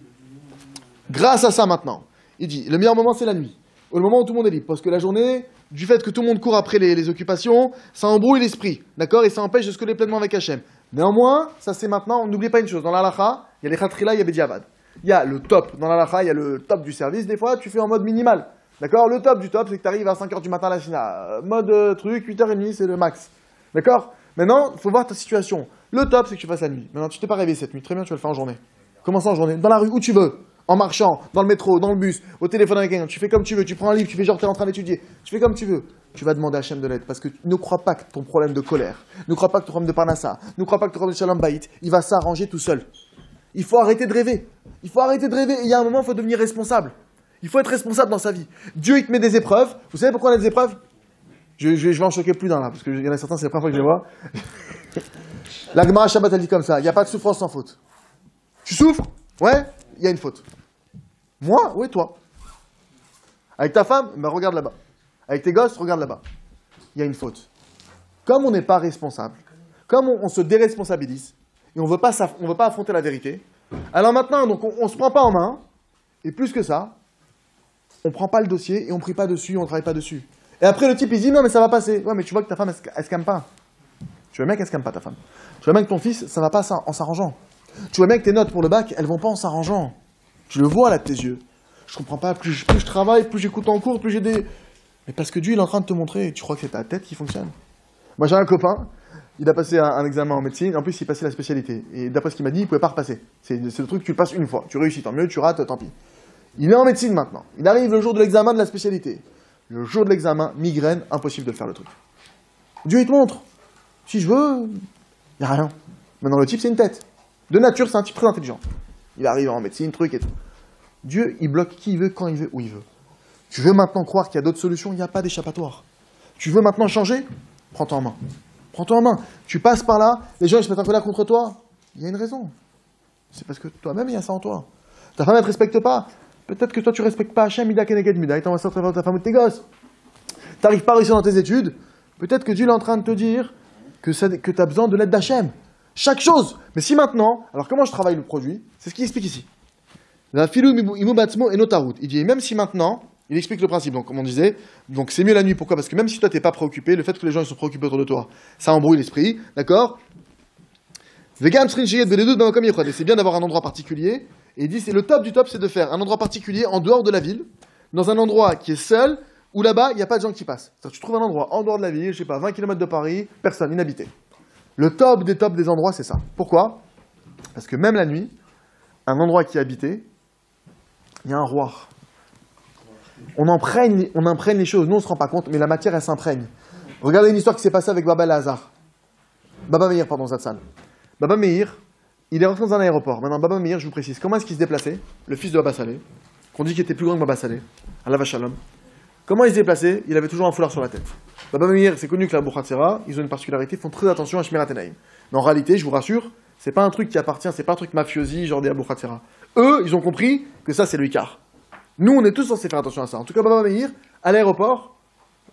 grâce à ça maintenant, il dit, le meilleur moment c'est la nuit, au moment où tout le monde est libre, parce que la journée, du fait que tout le monde court après les occupations, ça embrouille l'esprit, d'accord, et ça empêche de se coller pleinement avec Hachem. Néanmoins, ça c'est maintenant, n'oubliez pas une chose, dans l'halakha, il y a les khatrila, il y a Bediavad. Il y a le top, dans l'halakha, il y a le top du service, des fois tu fais en mode minimal. D'accord? Le top du top, c'est que tu arrives à 5h du matin à la China. Mode truc, 8h30, c'est le max. D'accord? Maintenant, il faut voir ta situation. Le top, c'est que tu fasses la nuit. Maintenant, tu t'es pas réveillé cette nuit. Très bien, tu vas le faire en journée. Comment ça en journée? Dans la rue, où tu veux. En marchant, dans le métro, dans le bus, au téléphone avec quelqu'un. Tu fais comme tu veux. Tu prends un livre, tu fais genre, tu es en train d'étudier. Tu fais comme tu veux. Tu vas demander à Hachem de l'aide. Parce que ne crois pas que ton problème de colère, ne crois pas que ton problème de parnassa, ne crois pas que ton problème de shalom bayit, il va s'arranger tout seul. Il faut arrêter de rêver. Il faut arrêter de rêver. Et il y a un moment, il faut devenir responsable. Il faut être responsable dans sa vie. Dieu, il te met des épreuves. Vous savez pourquoi on a des épreuves? Je vais en choquer plus d'un là, parce qu'il y en a certains, c'est la première fois que je les vois. La Gemara Shabbat, elle dit comme ça, il n'y a pas de souffrance sans faute. Tu souffres? Ouais, il y a une faute. Moi? Oui, toi. Avec ta femme? Ben regarde là-bas. Avec tes gosses? Regarde là-bas. Il y a une faute. Comme on n'est pas responsable, comme on se déresponsabilise, et on veut pas affronter la vérité, alors maintenant, donc on se prend pas en main, et plus que ça, on prend pas le dossier et on prie pas dessus, on travaille pas dessus. Et après le type il dit non mais ça va passer. Ouais mais tu vois que ta femme elle se calme pas. Tu vois bien qu'elle se calme pas ta femme. Tu vois bien que ton fils ça va pas en s'arrangeant. Tu vois bien que tes notes pour le bac elles vont pas en s'arrangeant. Tu le vois là de tes yeux. Je comprends pas, plus je travaille, plus j'écoute en cours, plus j'ai des... Mais parce que Dieu il est en train de te montrer, tu crois que c'est ta tête qui fonctionne. Moi j'ai un copain, il a passé un examen en médecine, en plus il passait la spécialité. Et d'après ce qu'il m'a dit, il pouvait pas repasser. C'est le truc, tu le passes une fois, tu réussis, tant mieux, tu rates, tant pis. Il est en médecine maintenant. Il arrive le jour de l'examen de la spécialité. Le jour de l'examen, migraine, impossible de le faire le truc. Dieu, il te montre. Si je veux, il n'y a rien. Maintenant, le type, c'est une tête. De nature, c'est un type très intelligent. Il arrive en médecine, truc et tout. Dieu, il bloque qui il veut, quand il veut, où il veut. Tu veux maintenant croire qu'il y a d'autres solutions, il n'y a pas d'échappatoire. Tu veux maintenant changer? Prends-toi en main. Prends-toi en main. Tu passes par là, les gens ils se mettent en colère contre toi. Il y a une raison. C'est parce que toi-même, il y a ça en toi. Ta femme, elle ne te respecte pas. Peut-être que toi, tu ne respectes pas Hachem, Mida Keneged Mida, et t'envoies ça à travers ta femme ou tes gosses. Tu n'arrives pas à réussir dans tes études. Peut-être que Dieu est en train de te dire que tu as besoin de l'aide d'Hachem. Chaque chose. Mais si maintenant, alors comment je travaille le produit? C'est ce qu'il explique ici. La filou imu batzmo et notarut. Il dit, même si maintenant, il explique le principe, donc comme on disait, donc c'est mieux la nuit, pourquoi? Parce que même si toi t'es pas préoccupé, le fait que les gens ils sont préoccupés autour de toi, ça embrouille l'esprit, d'accord? Et c'est bien d'avoir un endroit particulier. Et il dit, c'est le top du top, c'est de faire un endroit particulier en dehors de la ville, dans un endroit qui est seul, où là-bas, il n'y a pas de gens qui passent. C'est-à-dire que tu trouves un endroit en dehors de la ville, je sais pas, 20 km de Paris, personne, inhabité. Le top des endroits, c'est ça. Pourquoi? Parce que même la nuit, un endroit qui est habité, il y a un roi. On imprègne les choses. Nous, on ne se rend pas compte, mais la matière, elle s'imprègne. Regardez une histoire qui s'est passée avec Baba Lazar. Baba Meir, pardon, Zatzal. Baba Meir, il est rentré dans un aéroport. Maintenant, Baba Meir, je vous précise, comment est-ce qu'il se déplaçait? Le fils de Baba Saleh, qu'on dit qu'il était plus grand que Baba Saleh, Allah Shalom. Comment il se déplaçait? Il avait toujours un foulard sur la tête. Baba Meir, c'est connu que la Bouchatzera, ils ont une particularité, ils font très attention à Shmirat Enaim. Mais en réalité, je vous rassure, c'est pas un truc qui appartient, c'est pas un truc mafiosi, genre des Bouchatzera. Eux, ils ont compris que ça, c'est le Icar. Nous, on est tous censés faire attention à ça. En tout cas, Baba Meir, à l'aéroport,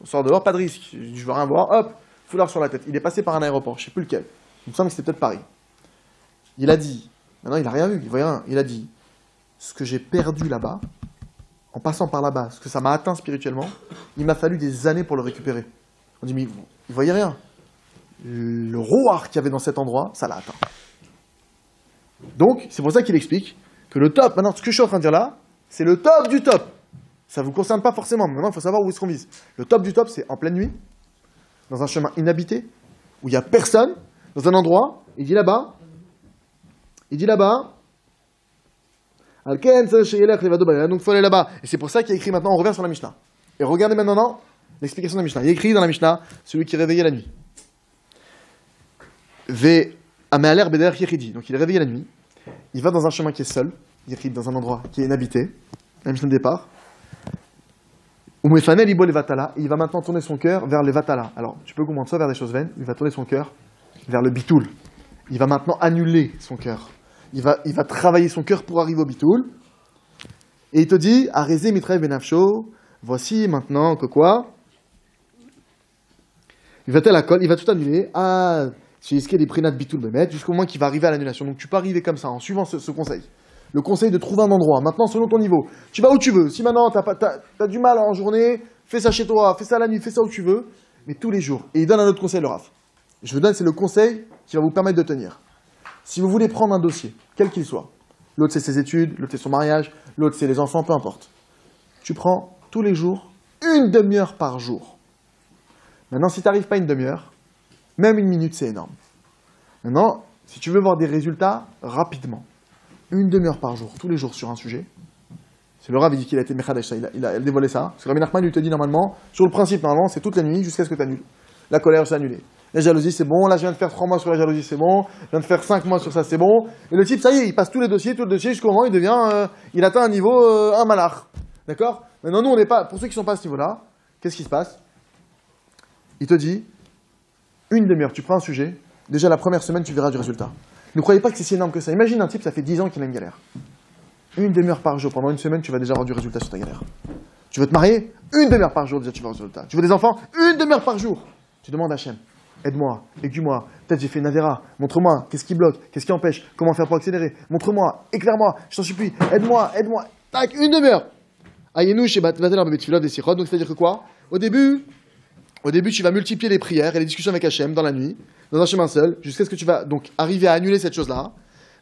on sort dehors, pas de risque. Je veux rien voir, hop, foulard sur la tête. Il est passé par un aéroport, je sais plus lequel. Il me semble que c'était peut-être Paris. Il a dit, maintenant il n'a rien vu, il voyait rien. Il a dit, ce que j'ai perdu là-bas, en passant par là-bas, ce que ça m'a atteint spirituellement, il m'a fallu des années pour le récupérer. On dit, mais il voyait rien. Le roar qu'il y avait dans cet endroit, ça l'a atteint. Donc, c'est pour ça qu'il explique que le top, maintenant, ce que je suis en train de dire là, c'est le top du top. Ça ne vous concerne pas forcément, mais maintenant il faut savoir où est-ce qu'on vise. Le top du top, c'est en pleine nuit, dans un chemin inhabité, où il n'y a personne, dans un endroit, il dit là-bas, donc il faut aller là-bas. Et c'est pour ça qu'il y a écrit maintenant, on revient sur la Mishnah. Et regardez maintenant l'explication de la Mishnah. Il y a écrit dans la Mishnah, celui qui est réveillé la nuit. Donc il est réveillé la nuit, il va dans un chemin qui est seul, il est dans un endroit qui est inhabité, la Mishnah de départ. Il va maintenant tourner son cœur vers les vatala. Alors, tu peux comprendre ça vers des choses vaines, il va tourner son cœur vers le bitoul. Il va maintenant annuler son cœur. Il va travailler son cœur pour arriver au bitoul. Et il te dit, Arezé mitraev benafsho, voici maintenant que quoi? Il va tout annuler. Ah, c'est isqué des prinat bitoul bemet, jusqu'au moment qu'il va arriver à l'annulation. Donc tu peux arriver comme ça, en suivant ce conseil. Le conseil de trouver un endroit. Maintenant, selon ton niveau, tu vas où tu veux. Si maintenant, t'as du mal en journée, fais ça chez toi, fais ça la nuit, fais ça où tu veux, mais tous les jours. Et il donne un autre conseil, le Rav. Je vous donne, c'est le conseil qui va vous permettre de tenir. Si vous voulez prendre un dossier, quel qu'il soit, l'autre c'est ses études, l'autre c'est son mariage, l'autre c'est les enfants, peu importe. Tu prends tous les jours une demi-heure par jour. Maintenant, si tu n'arrives pas à une demi-heure, même une minute, c'est énorme. Maintenant, si tu veux voir des résultats rapidement, une demi-heure par jour, tous les jours sur un sujet, c'est le Rav, il dit qu'il a été Mechadesh, il a dévoilé ça. Parce que Rabbi Nachman lui te dit normalement, sur le principe, normalement, c'est toute la nuit jusqu'à ce que tu annules. La colère, c'est annulé. La jalousie, c'est bon. Là, je viens de faire 3 mois sur la jalousie, c'est bon. Je viens de faire 5 mois sur ça, c'est bon. Et le type, ça y est, il passe tout le dossier jusqu'au moment où il atteint un niveau, un malach. D'accord? Maintenant, nous, on n'est pas, pour ceux qui ne sont pas à ce niveau-là, qu'est-ce qui se passe? Il te dit, une demi-heure, tu prends un sujet, déjà la première semaine, tu verras du résultat. Ne croyez pas que c'est si énorme que ça. Imagine un type, ça fait 10 ans qu'il a une galère. Une demi-heure par jour, pendant une semaine, tu vas déjà avoir du résultat sur ta galère. Tu veux te marier? Une demi-heure par jour, déjà, tu vas avoir du résultat. Tu veux des enfants? Une demi-heure par jour. Tu demandes à Hachem, aide-moi, aiguille-moi. Peut-être j'ai fait une avera. Montre-moi, qu'est-ce qui bloque? Qu'est-ce qui empêche? Comment faire pour accélérer? Montre-moi, éclaire-moi, je t'en supplie. Aide-moi. Tac, une demi-heure. Ayenu chez Batvatel Betfilah des Sichot. Donc, c'est-à-dire que quoi? Au début, tu vas multiplier les prières et les discussions avec Hachem dans la nuit, dans un chemin seul, jusqu'à ce que tu vas donc arriver à annuler cette chose-là.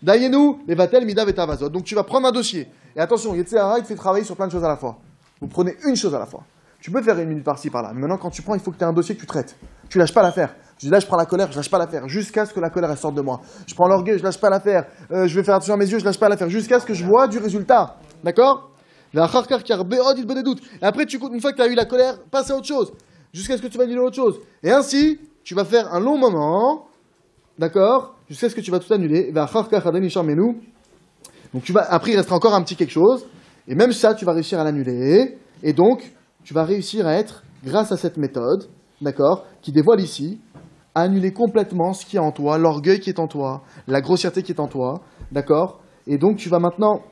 Dayenu, les Vatel, Midav et Tavazot. Donc tu vas prendre un dossier. Et attention, Yetzirah, il te fait travailler sur plein de choses à la fois. Vous prenez une chose à la fois. Tu peux faire une minute par-ci, par-là. Mais maintenant, quand tu prends, il faut que tu aies un dossier que tu traites. Tu lâches pas l'affaire. Je dis là, je prends la colère, je lâche pas l'affaire. Jusqu'à ce que la colère elle sorte de moi. Je prends l'orgueil, je lâche pas l'affaire. Je vais faire attention à mes yeux, je lâche pas l'affaire. Jusqu'à ce que je vois du résultat. D'accord? Et après, une fois que tu as eu la colère, passe à autre chose. Jusqu'à ce que tu vas dire autre chose. Et ainsi, tu vas faire un long moment, d'accord, jusqu'à ce que tu vas tout annuler. Donc après, il restera encore un petit quelque chose, et même ça, tu vas réussir à l'annuler. Et donc, tu vas réussir à être, grâce à cette méthode, d'accord, qui dévoile ici, à annuler complètement ce qui est en toi, l'orgueil qui est en toi, la grossièreté qui est en toi, d'accord. Et donc, tu vas maintenant,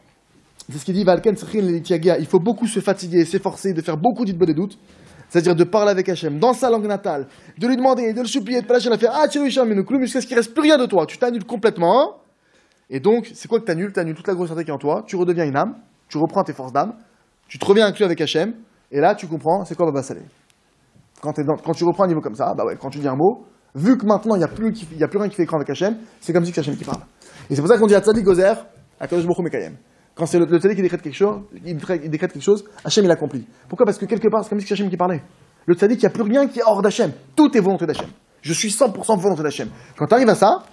c'est ce qu'il dit, il faut beaucoup se fatiguer, s'efforcer, de faire beaucoup d'idbodédout. C'est-à-dire de parler avec Hachem dans sa langue natale, de lui demander, de le supplier, de pas lâcher l'affaire, jusqu'à ce qu'il ne reste plus rien de toi. Tu t'annules complètement. Et donc, c'est quoi que tu annules? Tu annules toute la grossièreté qui est en toi, tu redeviens une âme, tu reprends tes forces d'âme, tu te reviens inclus avec Hachem, et là, tu comprends, c'est quoi Baba Salé. Quand tu reprends un niveau comme ça, bah ouais, quand tu dis un mot, vu que maintenant, il n'y a plus rien qui fait écran avec Hachem, c'est comme si c'est Hachem qui parle. Et c'est pour ça qu'on dit à Tzadik Gozer, à Kadosh Baruch Hu Mekayem. Quand c'est le Tzadik qui décrète quelque chose, Hachem il accomplit. Pourquoi? Parce que quelque part, c'est comme si c'est Hachem qui parlait. Le Tzadik, il n'y a plus rien qui est hors d'Hachem. Tout est volonté d'Hachem. Je suis 100% volonté d'Hachem. Quand tu arrives à ça,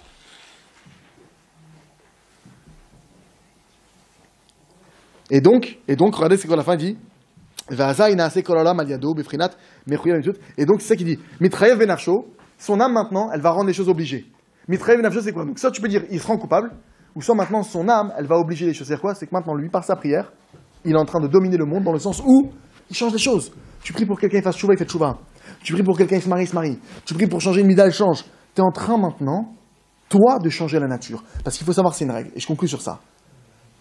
et donc, regardez, c'est quoi la fin, il dit, et donc, c'est ça qu'il dit, Mitrayev benafsho, son âme maintenant, elle va rendre les choses obligées. Mitrayev benafsho, c'est quoi? Donc ça, tu peux dire, il se rend coupable, ou soit maintenant, son âme, elle va obliger les choses. C'est-à-dire quoi? C'est que maintenant, lui, par sa prière, il est en train de dominer le monde dans le sens où il change les choses. Tu pries pour quelqu'un, il fasse chouva, il fait chouva. Tu pries pour quelqu'un, il se marie. Tu pries pour changer une mida, elle change. Tu es en train maintenant, toi, de changer la nature. Parce qu'il faut savoir, c'est une règle, et je conclue sur ça.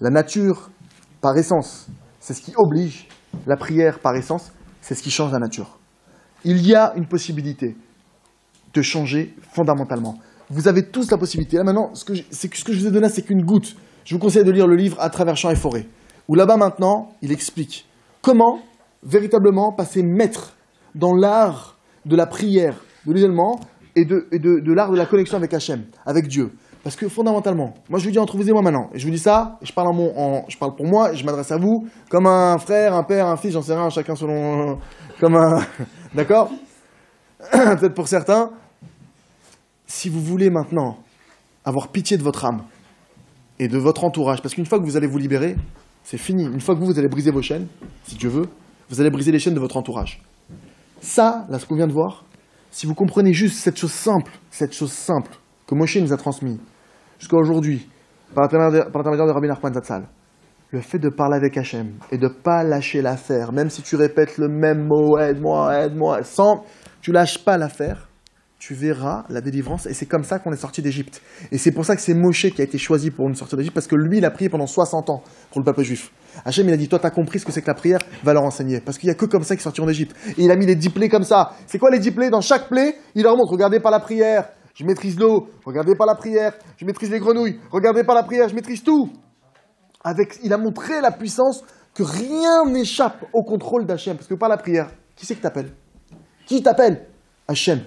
La nature, par essence, c'est ce qui oblige. La prière, par essence, c'est ce qui change la nature. Il y a une possibilité de changer fondamentalement. Vous avez tous la possibilité. Là, maintenant, ce que je vous ai donné, c'est qu'une goutte. Je vous conseille de lire le livre À travers champs et forêts. Où là-bas, maintenant, il explique comment, véritablement, passer maître dans l'art de la prière, de l'isolement et de l'art de la connexion avec Hachem, avec Dieu. Parce que fondamentalement, moi je vous dis entre vous et moi maintenant, et je vous dis ça, et je parle, je parle pour moi, et je m'adresse à vous, comme un frère, un père, un fils, j'en sais rien, chacun selon... comme un... D'accord? Peut-être pour certains. Si vous voulez maintenant avoir pitié de votre âme et de votre entourage, parce qu'une fois que vous allez vous libérer, c'est fini. Une fois que vous allez briser vos chaînes, si Dieu veut, vous allez briser les chaînes de votre entourage. Ça, là, ce qu'on vient de voir, si vous comprenez juste cette chose simple que Moshe nous a transmis jusqu'à aujourd'hui, par l'intermédiaire de Rabbi Nachman Zatzal, le fait de parler avec Hachem et de ne pas lâcher l'affaire, même si tu répètes le même mot, aide-moi, sans, tu lâches pas l'affaire, tu verras la délivrance, et c'est comme ça qu'on est sorti d'Égypte. Et c'est pour ça que c'est Moshe qui a été choisi pour nous sortir d'Égypte, parce que lui, il a prié pendant 60 ans pour le peuple juif. Hachem, il a dit, toi, tu as compris ce que c'est que la prière, va leur enseigner. Parce qu'il n'y a que comme ça qu'ils sortiront d'Égypte. Et il a mis les 10 plaies comme ça. C'est quoi les 10 plaies? Dans chaque plaie, il leur montre, regardez par la prière, je maîtrise l'eau, regardez par la prière, je maîtrise les grenouilles, regardez par la prière, je maîtrise tout. Il a montré la puissance que rien n'échappe au contrôle d'Hachem. Parce que par la prière, qui c'est que t'appelle? Qui t'appelle? Hachem.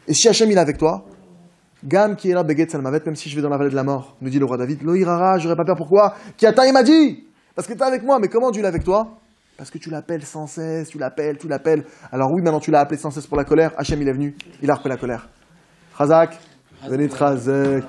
Et si Hachem il est avec toi, Gam qui est là, Beget Salmavet, même si je vais dans la vallée de la mort, nous dit le roi David, Lo irara, j'aurais pas peur, pourquoi? Kiata il m'a dit, parce que t'es avec moi, mais comment Dieu est avec toi? Parce que tu l'appelles sans cesse, tu l'appelles. Alors oui, maintenant tu l'as appelé sans cesse pour la colère, Hachem il est venu, il a repris la colère. Chazak, venez Chazak.